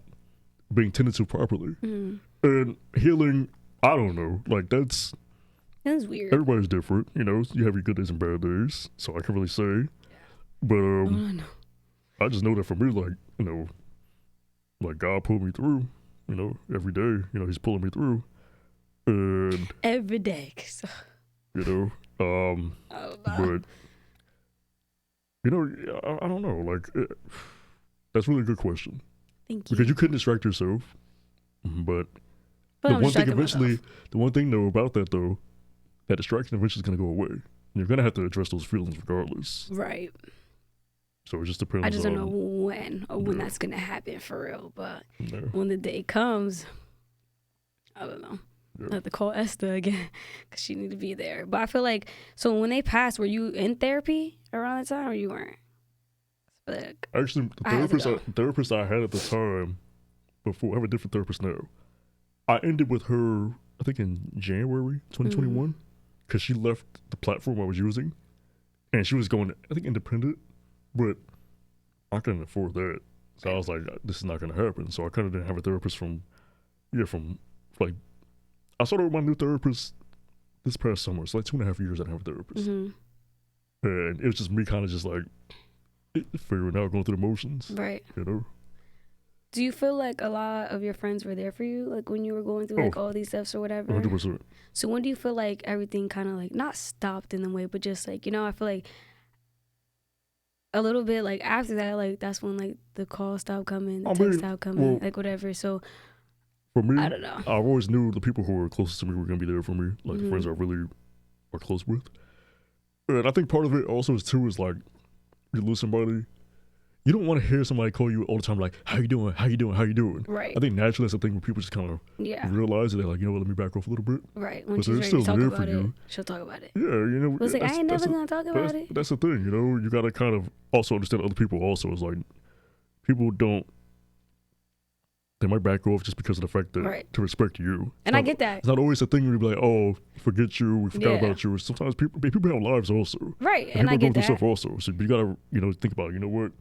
being tended to properly. And healing, I don't know, like that's. That's weird. Everybody's different, you have your good days and bad days, so I can't really say. But No. I just know that for me, like, like God pulled me through, every day, He's pulling me through, and Every day. So, but I don't know, like, that's really a good question thank you. because you couldn't distract yourself, but But the I'm one thing distracting myself. eventually, the one thing though about that though, that distraction eventually is gonna go away. You're gonna have to address those feelings regardless. Right. So it just depends. I just don't know on, when that's gonna happen for real. But Yeah. when the day comes, I don't know. Yeah. I have to call Esther again because she need to be there. But I feel like so when they passed, were you in therapy around the time or you weren't? Like, Actually, I had to go. the therapist I had at the time, before I have a different therapist now. I ended with her, I think in January 2021, because she left the platform I was using, and she was going, I think, independent, but I couldn't afford that. So I was like, this is not going to happen. So I kind of didn't have a therapist from like, I started with my new therapist this past summer. So like 2.5 years I didn't have a therapist. And it was just me kind of just like figuring out, going through the motions. right. Do Do you feel like a lot of your friends were there for you, like when you were going through like all these steps or whatever? 100%. So when do you feel like everything kind of like not stopped in a way, but just like I feel like a little bit like after that, like that's when like the calls stopped coming, the text stopped coming, like whatever. So For me, I don't know. I always knew the people who were closest to me were gonna be there for me, like the friends I really are close with. And I think part of it also is too is like you lose somebody. You don't want to hear somebody call you all the time like, how you doing? How you doing? How you doing? Right. I think naturally that's the thing where people just kind of Yeah. realize it. They're like, you know what, let me back off a little bit. Right. When But she's they're ready still to talk there for about it, you. she'll talk about it. Yeah, you know. But it's like, I ain't never going to talk about it. That's the thing, you know. You got to kind of also understand other people also. It's like, people don't, they might back off just because of the fact that to respect you. And I get that. It's not always a thing where you be like, oh, forget you, we forgot Yeah. about you. Sometimes people have lives also. Right. And I people get go through that. stuff also. So you got to, you know, think about, you know what?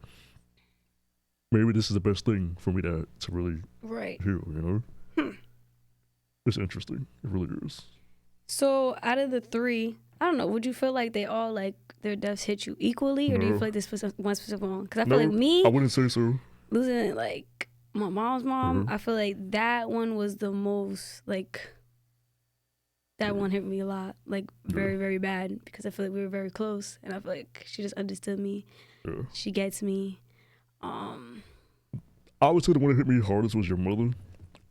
Maybe this is the best thing for me to really heal, you know? It's interesting. It really is. So out of the three, I don't know, would you feel like they all, like, their deaths hit you equally? Or do you feel like this one specific one? Because I feel like me, I wouldn't say so. losing, like, my mom's mom, I feel like that one was the most, like, that one hit me a lot. Like, very, very bad. Because I feel like we were very close. And I feel like she just understood me. Yeah. She gets me. I would say the one that hit me hardest was your mother.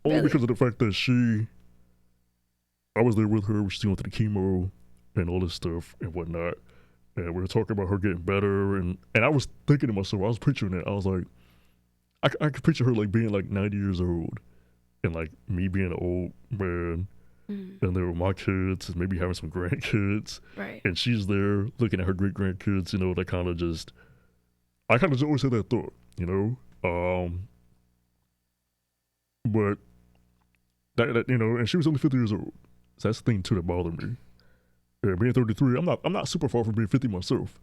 Only because of the fact that I was there with her when she went through the chemo and all this stuff and whatnot. And we were talking about her getting better. And I was thinking to myself, I was picturing it. I was like, I could picture her like being like 90 years old and like me being an old man. And there were my kids and maybe having some grandkids. Right. And she's there looking at her great grandkids, you know, that kind of just, I kind of just always had that thought, you know? But that you know, and she was only 50 years old. So that's the thing too that bothered me. Yeah, being 33, I'm not super far from being 50 myself.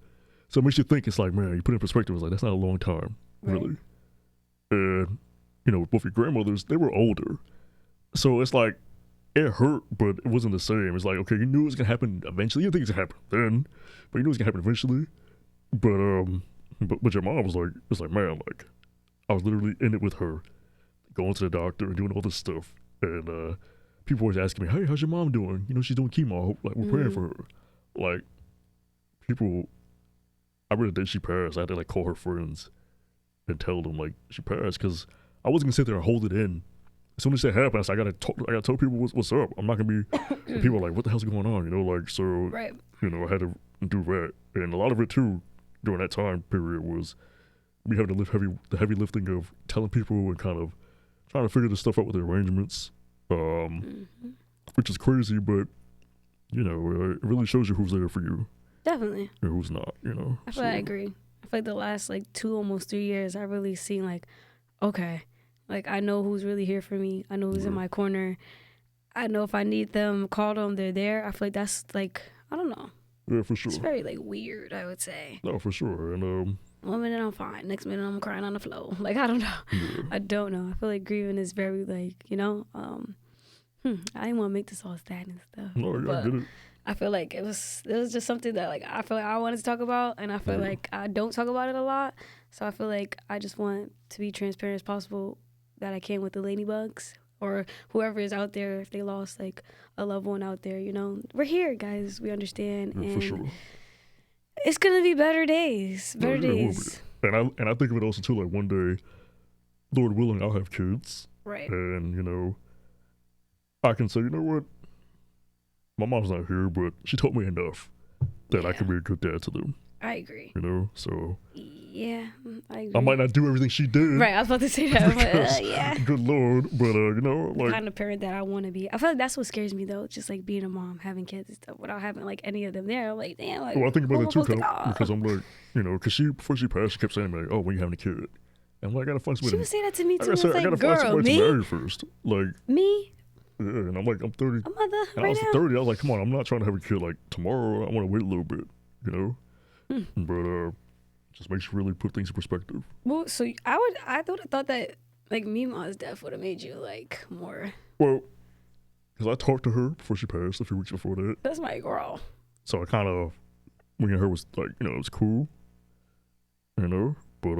So it makes you think, it's like, man, you put it in perspective, it's like, that's not a long time, really. And, you know, with both your grandmothers, they were older. So it's like, it hurt, but it wasn't the same. It's like, okay, you knew it was gonna happen eventually. You didn't think it was gonna happen then, but you knew it was gonna happen eventually. But your mom was like, it's like, man, like, I was literally in it with her, going to the doctor and doing all this stuff. And people always asking me, hey, how's your mom doing? You know, she's doing chemo. I hope, like, we're praying for her. Like, people, I remember the day she passed, I had to, like, call her friends and tell them, like, she passed, because I wasn't gonna sit there and hold it in. As soon as that happened, I said, I gotta tell people what's up. I'm not gonna be, and people are like, what the hell's going on? You know, like, so, you know, I had to do that. And a lot of it, too, during that time period was me having to lift the heavy lifting of telling people and kind of trying to figure this stuff out with the arrangements, which is crazy, but, you know, it really shows you who's there for you. Definitely. And who's not, you know. I feel like I agree. I feel like the last, like, 2, almost 3 years, I really seen, like, okay, like, I know who's really here for me. I know who's in my corner. I know if I need them, call them, they're there. I feel like that's, like, I don't know. Yeah, for sure. It's very, like, weird, I would say. No, for sure. And one minute I'm fine, next minute I'm crying on the floor. Like, I don't know. Yeah. I don't know. I feel like grieving is very, like, you know, I didn't want to make this all sad and stuff. No, yeah, I get it. I feel like it was just something that, like, I feel like I wanted to talk about, and I feel like I don't talk about it a lot. So I feel like I just want to be transparent as possible that I can with the ladybugs or whoever is out there, if they lost, like, a loved one out there, you know. We're here, guys. We understand. Yeah, and for sure. it's going to be better days. Better days. And I think of it also, too, like, one day, Lord willing, I'll have kids. Right. And, you know, I can say, you know what? My mom's not here, but she taught me enough that I can be a good dad to them. I agree. You know, so. Yeah, I agree. I might not do everything she did. Right, I was about to say that. Because, yeah. Good Lord. But, you know, like. The kind of parent that I want to be. I feel like that's what scares me, though. Just, like, being a mom, having kids and stuff, without having, like, any of them there. I'm like, damn. Like, Well, I think about that, too, oh. because I'm like, you know, because before she passed, she kept saying, like, oh, when you having a kid? And I'm like, I gotta find somebody. She would say that to me, too. I gotta like, find girl, somebody to me? marry first. Like. Me? Yeah, and I'm like, I'm 30. A mother And right I was now? 30. I was like, come on, I'm not trying to have a kid like tomorrow. I want to wait a little bit, you know? But just makes you really put things in perspective. Well, so I would have thought that, like, Mima's death would have made you, like, more. Well, because I talked to her before she passed, a few weeks before that. That's my girl. So I kind of, me and her was like, you know, it was cool, you know? But,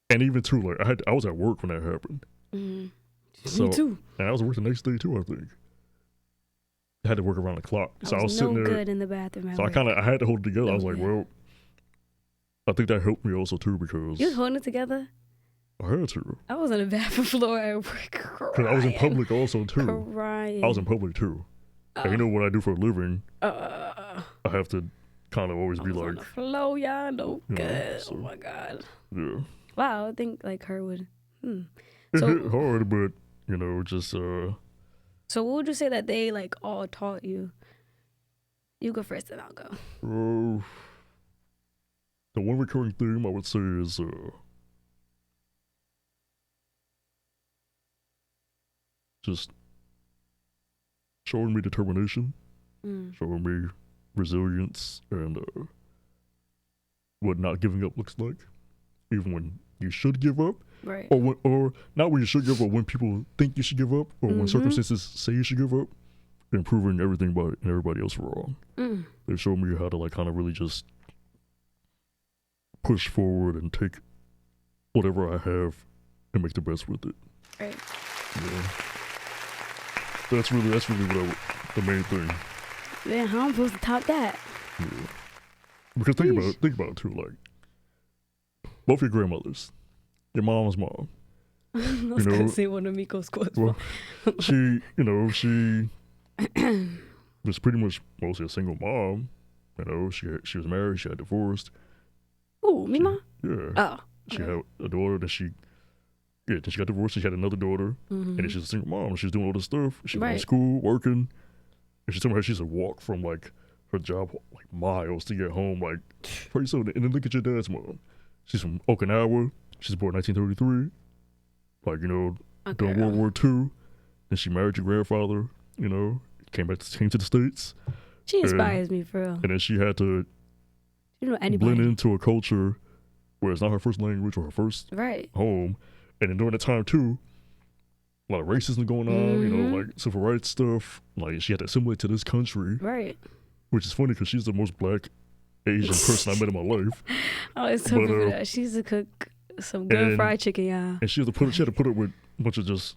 and even too, like, I was at work when that happened. So, me too. And I was at work the next day too, I think. I had to work around the clock. So I was sitting there. good in the bathroom. So I had to hold it together. I was like, yeah. well, I think that helped me also too, because You was holding it together? I had to. I was on the bathroom floor at work Because I was in public also, too. Crying. I was in public, too. And you know what I do for a living? I I have to kind of always be was on like, the floor, y'all know you know, good. so- Oh my god. yeah. Wow, I think like her would. It So- hit hard, but, you know, just, So what would you say that they like all taught you? You go first, then I'll go. The one recurring theme I would say is, just showing me determination, showing me resilience, and what not giving up looks like, even when you should give up, Right. or not when you should give up, when people think you should give up, or when circumstances say you should give up, and proving everything about everybody else wrong. They showed me how to like kind of really just push forward and take whatever I have and make the best with it. Right. Yeah. That's really what the main thing. Then how am I supposed to top that? Yeah. Because think about it too, like both your grandmothers, your mom's mom. I was gonna say one of Miko's quotes. Well, she was pretty much mostly a single mom. You know, she was married, she got divorced. Ooh, me mom? Yeah. Oh. She had a daughter that then she got divorced, she had another daughter, and then she's a single mom. She's doing all this stuff. She's in school, working. And she told me how she used to walk from like her job like miles to get home, like pretty soon. And then look at your dad's mom. She's from Okinawa. She's born in 1933. Like, you know, during World War II. Then she married your grandfather, you know, came to the States. She inspires me for real. And then she had to blend into a culture where it's not her first language or her first home. And then during that time too, a lot of racism going on, you know, like civil rights stuff. Like she had to assimilate to this country. Right. Which is funny because she's the most black Asian person I met in my life. I always tell people that. She used to cook some good fried chicken, y'all. And she had to put up with a bunch of just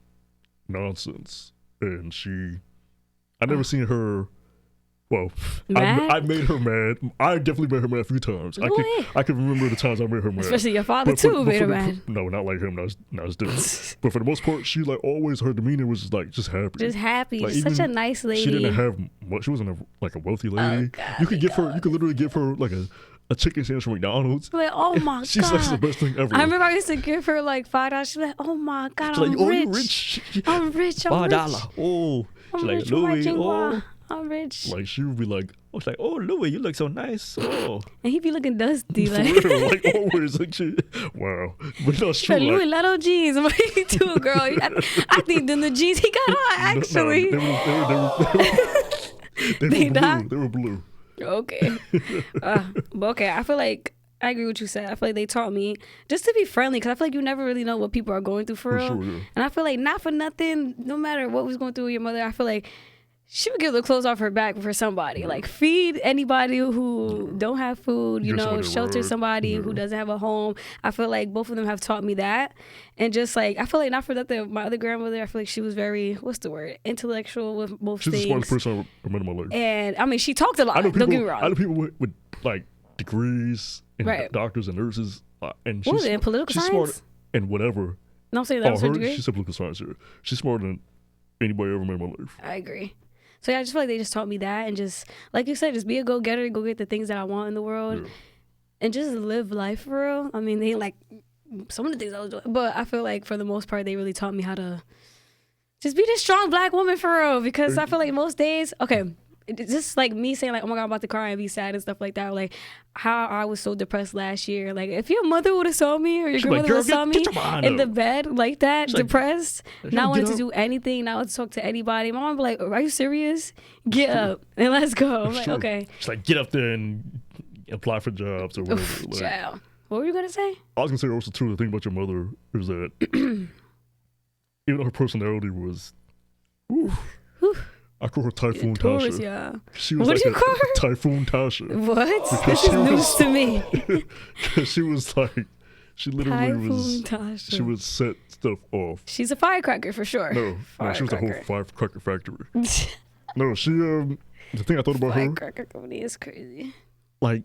nonsense. And I never seen her. Well, I made her mad. I definitely made her mad a few times. I can remember the times I made her mad. Especially your father too made her mad. No, not like him. That was different. But for the most part, she like always her demeanor was just like just happy. Just happy. Like, Such a nice lady. She didn't have much. She wasn't a wealthy lady. You could literally give her like a chicken sandwich from McDonald's. Like, oh my She's god, like, the best thing ever. I remember I used to give her like $5. She's like, oh my god, I'm like, rich. I'm rich. $5. Oh, she's like, Louis. Oh, I'm rich. Like she would be like, I was like, oh Louis, you look so nice. Oh, and he'd be looking dusty, for like, real, like always, like she, wow. But no, it's true. Like, Louis Leto jeans. I'm like, too, girl. I think them the jeans he got on actually. They were blue. Okay. But okay, I feel like I agree with what you said. I feel like they taught me just to be friendly because I feel like you never really know what people are going through for real. Sure, yeah. And I feel like not for nothing, no matter what was going through with your mother, I feel like she would give the clothes off her back for somebody. Like feed anybody who don't have food, you know, shelter somebody who doesn't have a home. I feel like both of them have taught me that. And just like, I feel like not for nothing, my other grandmother, I feel like she was very, what's the word? Intellectual with most things. She's the smartest person I met in my life. And I mean, she talked a lot. Don't get me wrong. I know people with like degrees and doctors and nurses. And what was it, in political science? Smart and whatever. No, I'm saying that was her degree? She said political science here. She's smarter than anybody I ever met in my life. I agree. So yeah, I just feel like they just taught me that, and just like you said, just be a go-getter, go get the things that I want in the world, and just live life for real. I mean, they like some of the things I was doing, but I feel like for the most part, they really taught me how to just be this strong black woman for real. Because I feel like most days, it's just like me saying like, oh my God, I'm about to cry and be sad and stuff like that. Like how I was so depressed last year. Like if your mother would have saw me or your grandmother would have saw me in the bed like that, depressed, not wanting to do anything, not want to talk to anybody. My mom would be like, are you serious? Get up and let's go. I'm like, okay. She's like, get up there and apply for jobs or whatever. Child. What were you going to say? I was going to say also too, the thing about your mother is that even though her personality was, I call her Typhoon Taurus, Tasha. Yeah. She was what like do you call her? Typhoon Tasha. What? This is news to me. She was like, she literally Typhoon Tasha. She would set stuff off. She's a firecracker for sure. No, she was a whole firecracker factory. No, she, the thing I thought about her. Firecracker company is crazy. Like,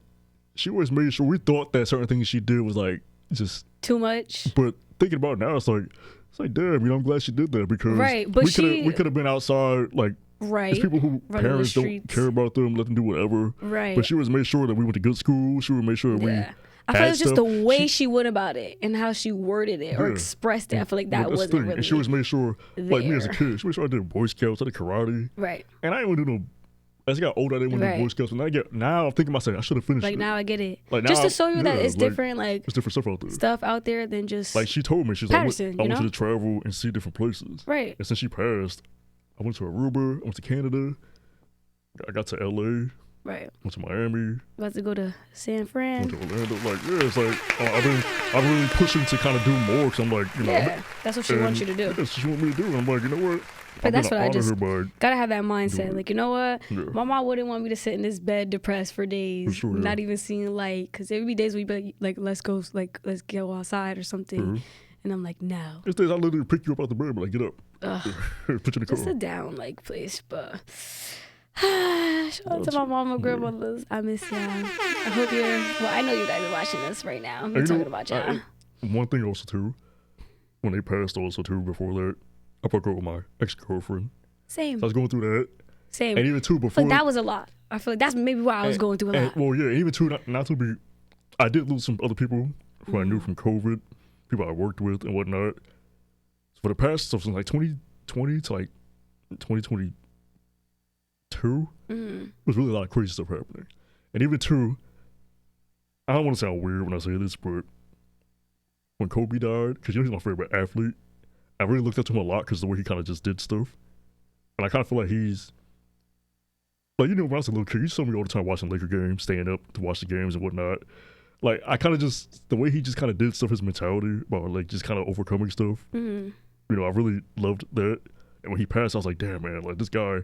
she always made sure we thought that certain things she did was like, just too much. But thinking about it now, it's like damn, I'm glad she did that because Right, but we could have been outside like. Right. There's people who Running the parents don't streets. care about them, let them do whatever. Right. But she was made sure that we went to good school. She would make sure we. Yeah. I feel like it's just stuff. the way she went about it and how she worded it or Yeah. expressed it. I feel like that That's the wasn't thing. really. And she was made sure, like me as a there. kid, she made sure I did Boy Scouts, I did karate, Right. and I didn't want to do no. As I got older, I didn't want to do Right. Boy Scouts. And now I'm thinking myself, I should have finished Like it. now I get it. Like, Just now to show you that yeah, it's like, different, like It's different stuff out there. stuff out there than just Like she told me, she's like, Patterson, I you want you know? to travel and see different places. right. And since she passed, I went to Aruba, I went to Canada, I got to LA, Right. went to Miami, About to go to San Fran. went to Orlando. Like, yeah, it's like I've been really pushing to kind of do more because I'm like, Yeah. That's what she wants you to do. Yeah, that's what she want me to do. And I'm like, you know what? But that's gonna what I honor just her by gotta have that mindset. Like, you know what? Yeah. My mom wouldn't want me to sit in this bed depressed for days, For sure, yeah. not even seeing light. Because there would be days we'd be like, let's go outside or something. Mhm. And I'm like, no. It's days I literally pick you up out the bed, but like, get up, put you in the Just car. sit down, like, place. But shout out to my mom and grandmothers. I miss y'all. I hope you're. Well, I know you guys are watching this right now. I'm And you talking know, about y'all. One thing also too, when they passed also too, before that, I broke up with my ex-girlfriend. Same. So I was going through that. Same. And even too, before Like, that was a lot. I feel like that's maybe why I was going through a lot. Well, yeah, even too, not to be, I did lose some other people who I knew from COVID, people I worked with and whatnot. So for the past, so from like 2020 to like 2022, there was really a lot of crazy stuff happening. And even too, I don't want to sound weird when I say this, but when Kobe died, because you know he's my favorite athlete, I really looked up to him a lot because the way he kind of just did stuff. And I kind of feel like he's, like, you know, when I was a little kid, you saw me all the time watching Laker games, staying up to watch the games and whatnot. Like, I kind of just, the way he just kind of did stuff, his mentality about, like, just kind of overcoming stuff, you know, I really loved that. And when he passed, I was like, damn, man, like, this guy,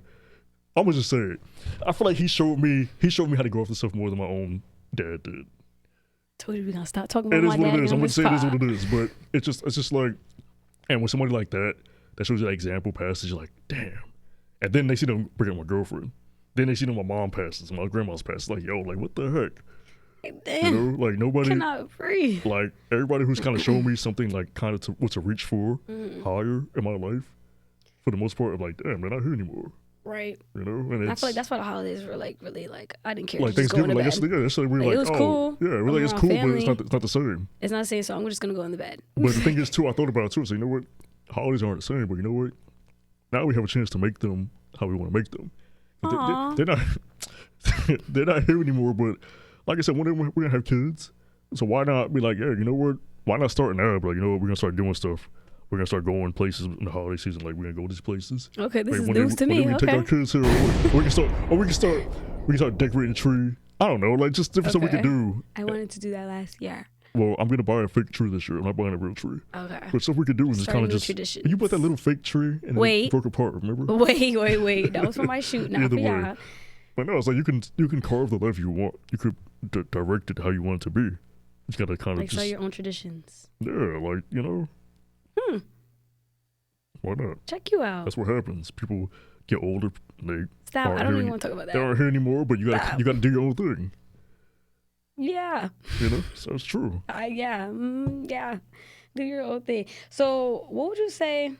I'm gonna just say it. I feel like he showed me how to go after stuff more than my own dad did. Told you we're gonna stop talking about It is my what dad. it is. I'm on gonna this say it is pod. what it is, but it's just like, and when somebody like that shows you that example passes, you're like, damn. And then they see them bring up my girlfriend. Then they see them my mom passes, my grandma's passes. Like, yo, like what the heck? Damn. You know, like nobody, Cannot breathe. like everybody who's kind of shown me something like kind of what to reach for higher in my life. For the most part, I'm like, damn, they're not here anymore. Right. You know, and I it's feel like that's why the holidays were like really like I didn't care. like Just going Thanksgiving, to like bed. yesterday, we're Like, like, it was oh, cool. yeah, we're like, I'm it's around cool, but family. it's not the same. It's not the same, so I'm just gonna go in the bed. But the thing is, too, I thought about it too. So you know what? Holidays aren't the same, but you know what? Now we have a chance to make them how we want to make them. Aw. They're not they're not here anymore. But like I said, one day we're gonna have kids, so why not be like, yeah, you know what? Why not start now? But like, you know what? We're gonna start doing stuff. We're gonna start going places in the holiday season. Like we're gonna go to these places. Okay, this Like, is one day news to one day me. we can take Okay. our kids here. Or we can start decorating the tree. I don't know, like just different stuff we Okay. can do. I wanted to do that last year. Well, I'm gonna buy a fake tree this year. I'm not buying a real tree. Okay. But stuff we could do is just Starting kind of new just. traditions. You bought that little fake tree and then Wait. it broke apart. Remember? Wait. That was for my shoot, not Either for way. y'all. But no, it's like you can carve the life you want. You could direct it how you want it to be. You just gotta kind of Like just start your own traditions. yeah, like you know. Why not? Check you out. That's what happens. People get older. They Stop. aren't I don't here even any- want to talk about They that. aren't here anymore. But you Stop. gotta do your own thing. Yeah. You know, so it's true. Yeah. Yeah. Do your own thing. So, what would you say?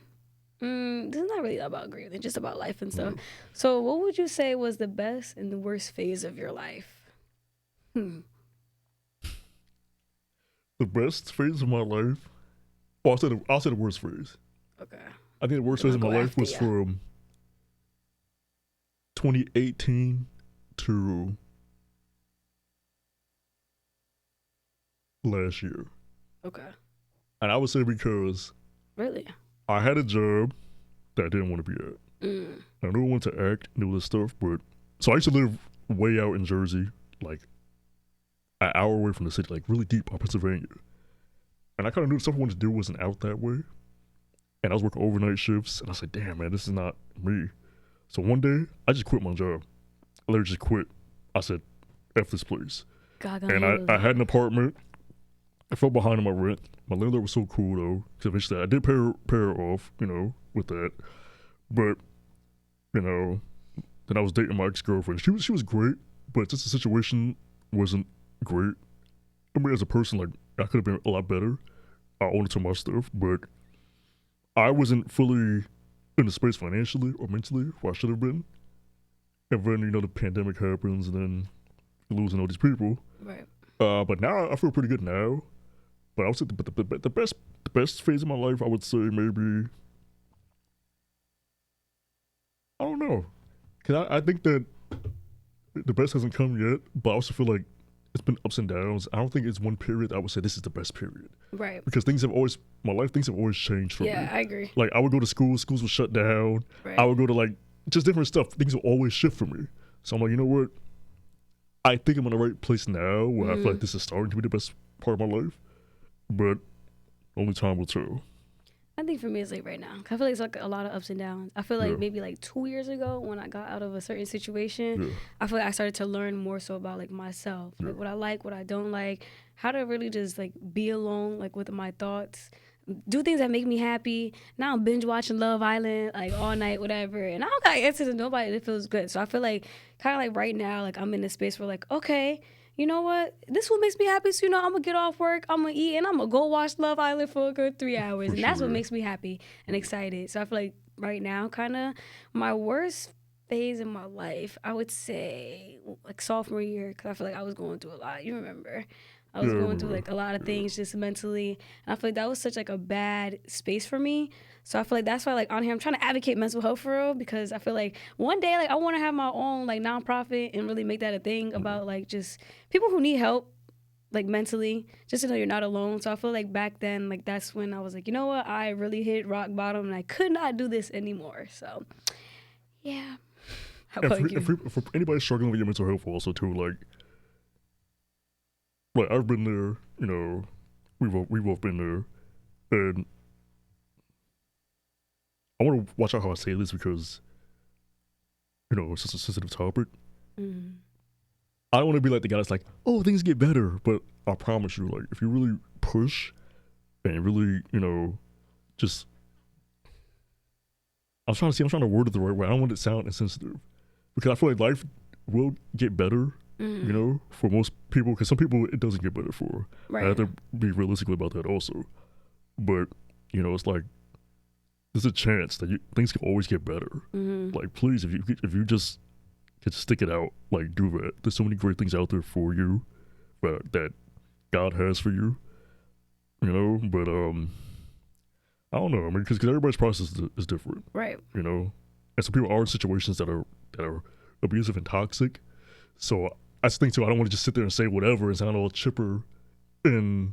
This is not really about grief. It's just about life and stuff. So, what would you say was the best and the worst phase of your life? The best phase of my life. Well, I'll say the worst phase. Okay. I think the worst I'm phase of my gonna go life after was ya. from 2018 to last year. Okay. And I would say because Really? I had a job that I didn't want to be at. I knew I wanted to act and do this stuff, but so I used to live way out in Jersey, like an hour away from the city, like really deep on Pennsylvania. And I kind of knew the stuff I wanted to do wasn't out that way. And I was working overnight shifts, and I said, damn, man, this is not me. So one day, I just quit my job. I literally just quit. I said, F this place. God, And I had an apartment. I fell behind on my rent. My landlord was so cool, though, because eventually I did pay her off, you know, with that. But, you know, then I was dating my ex-girlfriend. She was great, but just the situation wasn't great. I mean, as a person, like, I could have been a lot better. I own it to my stuff, but I wasn't fully in the space financially or mentally where I should have been. And then, the pandemic happens and then losing all these people. Right. But now I feel pretty good now. But I would say the best phase of my life, I would say maybe, I don't know. Because I think that the best hasn't come yet, but I also feel like it's been ups and downs. I don't think it's one period I would say this is the best period. Right. Because things have always changed for me. Yeah, I agree. Like, I would go to schools would shut down. Right. I would go to, like, just different stuff. Things will always shift for me. So I'm like, you know what? I think I'm in the right place now where I feel like this is starting to be the best part of my life. But only time will tell. I think for me, it's like right now. I feel like it's like a lot of ups and downs. I feel like Yeah. maybe like 2 years ago when I got out of a certain situation, Yeah. I feel like I started to learn more so about like myself, like what I like, what I don't like, how to really just like be alone, like with my thoughts, do things that make me happy. Now I'm binge watching Love Island like all night, whatever, and I don't got answers to nobody that feels good. So I feel like kind of like right now, like I'm in a space where like, okay, you know what? This what makes me happy. So, I'm going to get off work, I'm going to eat, and I'm going to go watch Love Island for a good 3 hours. And that's what makes me happy and excited. So I feel like right now, kind of my worst phase in my life, I would say like sophomore year, because I feel like I was going through a lot. You remember? I was going through like a lot of things just mentally. And I feel like that was such like a bad space for me. So I feel like that's why like on here I'm trying to advocate mental health for real, because I feel like one day like I want to have my own like nonprofit and really make that a thing about like just people who need help like mentally, just to know you're not alone. So I feel like back then like that's when I was like, you know what, I really hit rock bottom and I could not do this anymore. So yeah. How about you? For anybody struggling with your mental health also too, like I've been there, we've both been there, and I want to watch out how I say this because, it's just a sensitive topic. Mm-hmm. I don't want to be like the guy that's like, oh, things get better, but I promise you, like, if you really push and really, just, I'm trying to word it the right way. I don't want it to sound insensitive because I feel like life will get better. For most people, because some people it doesn't get better for. Right. I have to be realistic about that also. But, it's like, there's a chance that things can always get better. Like, please, if you just could stick it out, like, do that. There's so many great things out there for you that God has for you, but, I don't know. I mean, because everybody's process is different. Right. And some people are in situations that are abusive and toxic. So I just think too, I don't want to just sit there and say whatever and sound all chipper, and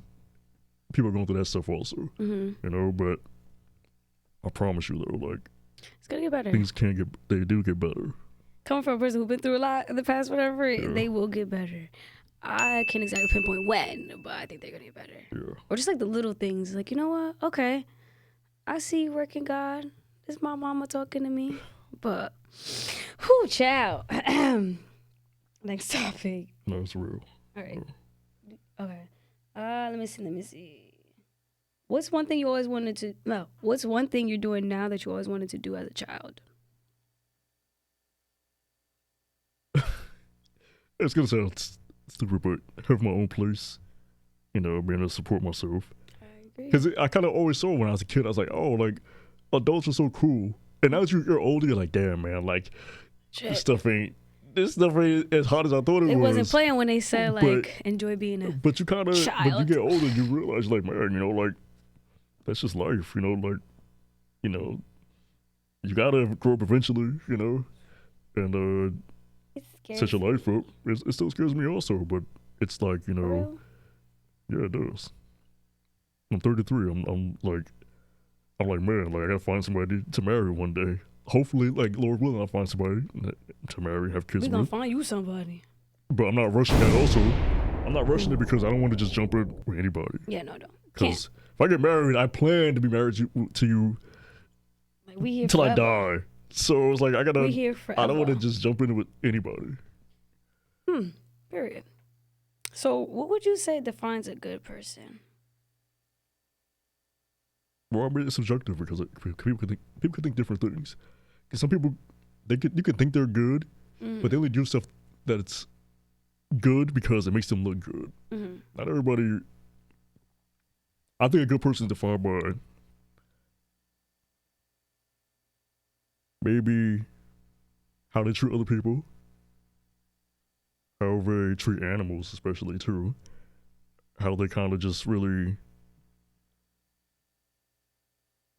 people are going through that stuff also. But I promise you though, like, it's gonna get better. things they do get better. Coming from a person who's been through a lot in the past, whatever, they will get better. I can't exactly pinpoint when, but I think they're gonna get better. Yeah. Or just like the little things, like, you know what? Okay, I see you working, God. This is my mama talking to me. But, whoo, child. Next topic. No, it's real. All right. Okay. Let me see. What's one thing you're doing now that you always wanted to do as a child? It's gonna sound stupid, but have my own place. Being able to support myself. I agree. Because I kind of always saw when I was a kid, I was like, oh, like, adults are so cool. And now that you're older, you're like, damn, man, like, this stuff ain't as hot as I thought it was. It wasn't playing when they said, like, enjoy being a But you kind of, child. but you get older and you realize, like, man, like, that's just life, like, you gotta grow up eventually, and it scares set your me. life up. It still scares me also, but it's like, For real? yeah, it does. I'm 33. I'm like, man, like, I gotta find somebody to marry one day. Hopefully, like, Lord willing, I'll find somebody to marry, have kids We gonna with. find you somebody. But I'm not rushing that also. I'm not rushing it because I don't want to just jump in with anybody. Yeah, no. Can't. Because if I get married, I plan to be married to you Like, we here till I forever. die. So it's like, I We here forever. I don't want to just jump in with anybody. Period. So, what would you say defines a good person? Well, I mean, it's subjective because people can think different things. Because some people, you can think they're good, but they only do stuff that's good because it makes them look good. Not everybody I think a good person is defined by maybe how they treat other people, how they treat animals, especially too, how they kind of just really,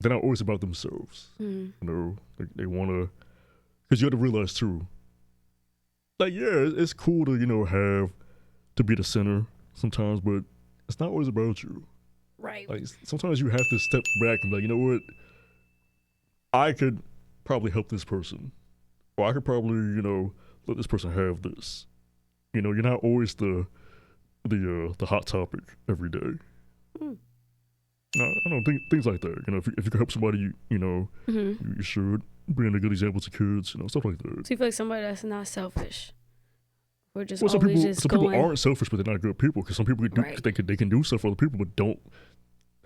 they're not always about themselves. You know, like they want to, because you have to realize too, like, yeah, it's cool to, you know, have to be the center sometimes, but it's not always about you. Right. Like sometimes you have to step back and be like, you know what, I could probably help this person, or I could probably, you know, let this person have this. You know, you're not always the hot topic every day. No, I don't think things like that. You know, if you can help somebody, you know, you should. Being a good example to kids, you know, stuff like that. So you feel like somebody that's not selfish, or just Well, always just some going. people aren't selfish, but they're not good people. Because some people do, Right. they can do stuff for other people, but don't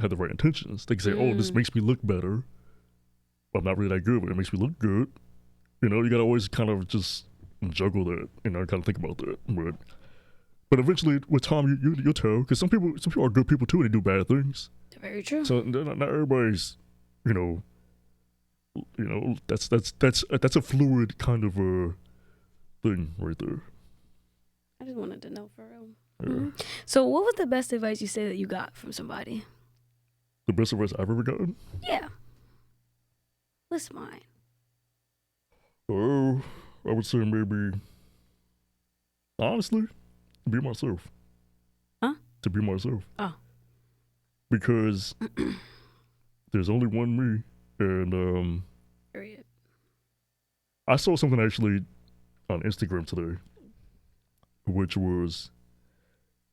have the right intentions. They can say, "Oh, this makes me look better." But I'm not really that good, but it makes me look good. You know, you gotta always kind of just juggle that, you know, kind of think about that. But eventually, with time, you'll tell. Because some people are good people too, and they do bad things. Very true. So not everybody's, you know, that's a fluid kind of a thing right there. I just wanted to know for real. Yeah. So what was the best advice you say that you got from somebody? The best advice I've ever gotten? Yeah. What's mine? Oh, I would say maybe, honestly, be myself. Huh? To be myself. Oh. Because there's only one me, and Period. I saw something actually on Instagram today, which was,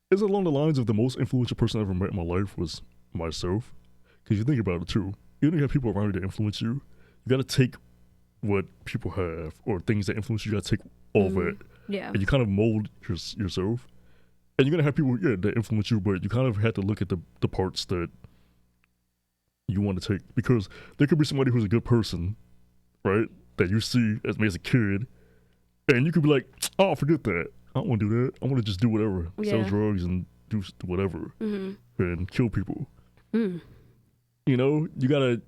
is along the lines of the most influential person I ever met in my life was myself. Because you think about it too, even if you have people around you that influence you, you got to take what people have or things that influence you, got to take all of it. Yeah. And you kind of mold yourself. And you're going to have people, that influence you, but you kind of have to look at the parts that you want to take. Because there could be somebody who's a good person, right, that you see as me as a kid, and you could be like, oh, forget that. I don't want to do that. I want to just do whatever. Sell drugs and do whatever. And kill people. You know, you gotta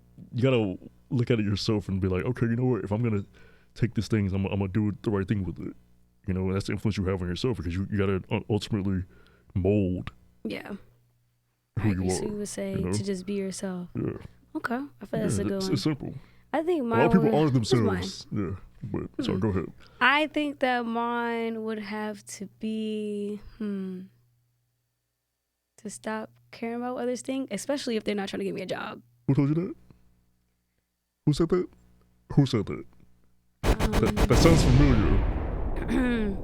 look at it yourself and be like, okay, you know what? If I'm gonna take these things, I'm gonna do the right thing with it. You know, and that's the influence you have on yourself, because you gotta ultimately mold. Yeah. Who I you guess are. you would say you know? to just be yourself. Yeah. Okay. I feel that's a good one. It's simple. I think A mine lot of people would- aren't what's mine? themselves. Yeah. But so go ahead. I think that mine would have to be to stop caring about what others think, especially if they're not trying to get me a job. Who told you that? Who said that? Who said that? That sounds familiar.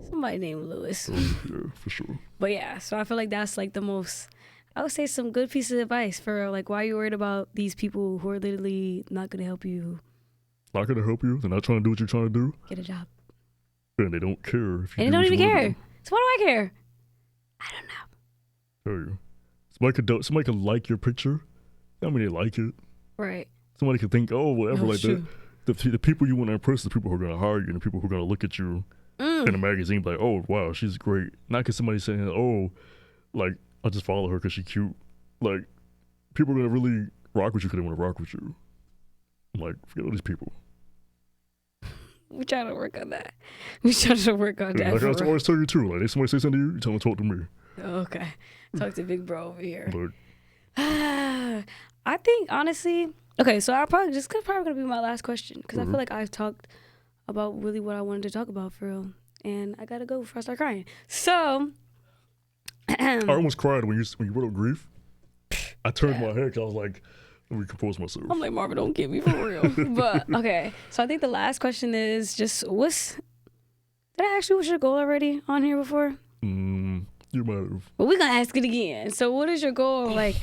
Somebody named Lewis. Yeah, for sure. But yeah, so I feel like that's like the most, I would say some good pieces of advice for like, why are you worried about these people who are literally not going to help you Not gonna help you. They're not trying to do what you're trying to do. get a job. And they don't care if you And they do don't what even you wanna care. do. So why do I care? I don't know. Tell you. Somebody could like your picture. I mean, they like it. Right. Somebody could think, oh, whatever, Oh, like true. that. The people you want to impress, the people who are going to hire you, and the people who are going to look at you in a magazine, like, oh, wow, she's great. Not because somebody's saying, oh, like, I just follow her because she's cute. Like, people are going to really rock with you because they want to rock with you. I'm like, forget all these people. We trying to work on that. We trying to work on that. Like I for real. always tell you too. Like, if somebody say something to you, you tell them to talk to me. Okay. Talk to big bro over here. Like, I think honestly, okay, so I probably gonna be my last question because I feel like I've talked about really what I wanted to talk about for real, and I gotta go before I start crying. So, I almost cried when you brought up grief. I turned my head because I was like, let me compose myself. I'm like, Marvin, don't get me for real. But okay, so I think the last question is just did I ask you what's your goal already on here before? You might have. But we're gonna ask it again. So what is your goal? Like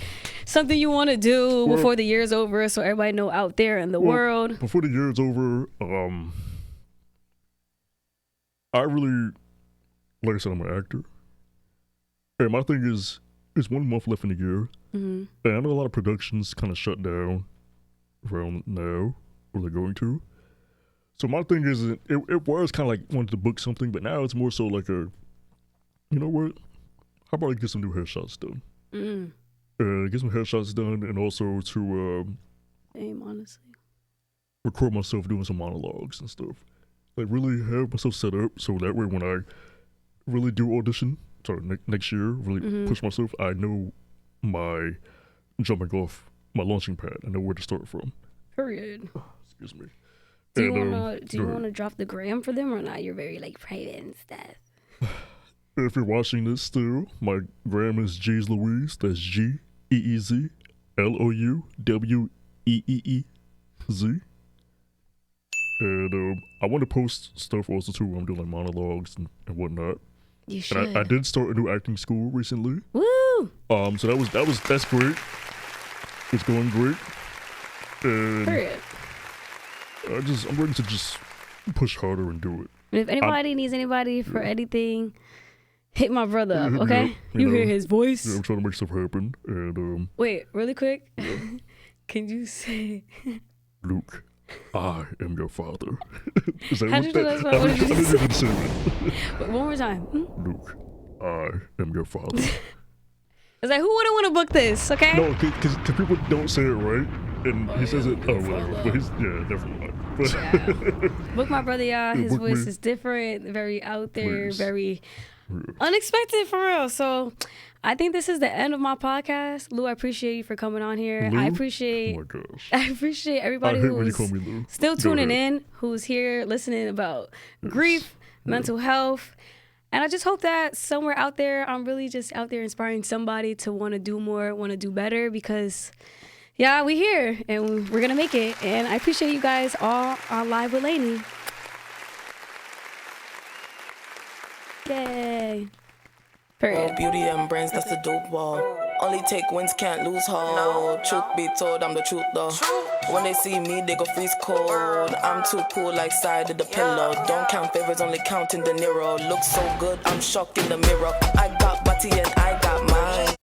something you want to do before the year's over, so everybody know out there in the world. Before the year is over, I really, like I said, I'm an actor. And my thing is, there's 1 month left in the year. And I know a lot of productions kind of shut down around now, or they're going to. So my thing is, it was kind of like wanted to book something, but now it's more so like you know what? How about I get some new headshots done? get some headshots done, and also to Same, honestly. record myself doing some monologues and stuff. Like really have myself set up so that way when I really do audition, next year, really push myself, I know my jumping off, my launching pad. I know where to start from. Period. Excuse me. Do you wanna drop the gram for them or not? You're very like private and stuff. If you're watching this still, my gram is G's Louise. That's GEEZLOUWEEZ. And I want to post stuff also too. I'm doing like monologues and whatnot. You should. And I did start a new acting school recently. Woo! So that's great. It's going great. And Period. I'm ready to just push harder and do it. And if anybody needs anybody for anything, hit my brother up, Hit me okay? up, You know. hear his voice? Yeah, I'm trying to make stuff happen. And Wait, really quick. Can you say? Luke, I am your father. Is that How'd you do that? What did you I didn't say? even say that. Wait, one more time. Luke, I am your father. It's like, who wouldn't want to book this, okay? No, because people don't say it right, and he says it. Oh, whatever. But he's definitely not. But Book my brother, y'all. His book voice me. is different, very out there, Please. very unexpected for real. So I think this is the end of my podcast. Lou, I appreciate you for coming on here. Lou? I Oh appreciate my gosh. everybody I hate when you who's call me Lou. still Go tuning ahead. in, who's here listening about grief, mental health. And I just hope that somewhere out there, I'm really just out there inspiring somebody to want to do more, want to do better, because yeah, we here and we're going to make it. And I appreciate you guys all on Live with Lainey. Yay. Period. Beauty and brains, that's the dope wall. Only take wins, can't lose hold. Truth be told, I'm the truth though. When they see me, they go freeze cold. I'm too cool like side of the pillow. Don't count favors, only counting the Nero. Look so good, I'm shocked in the mirror. I got body and I got mine.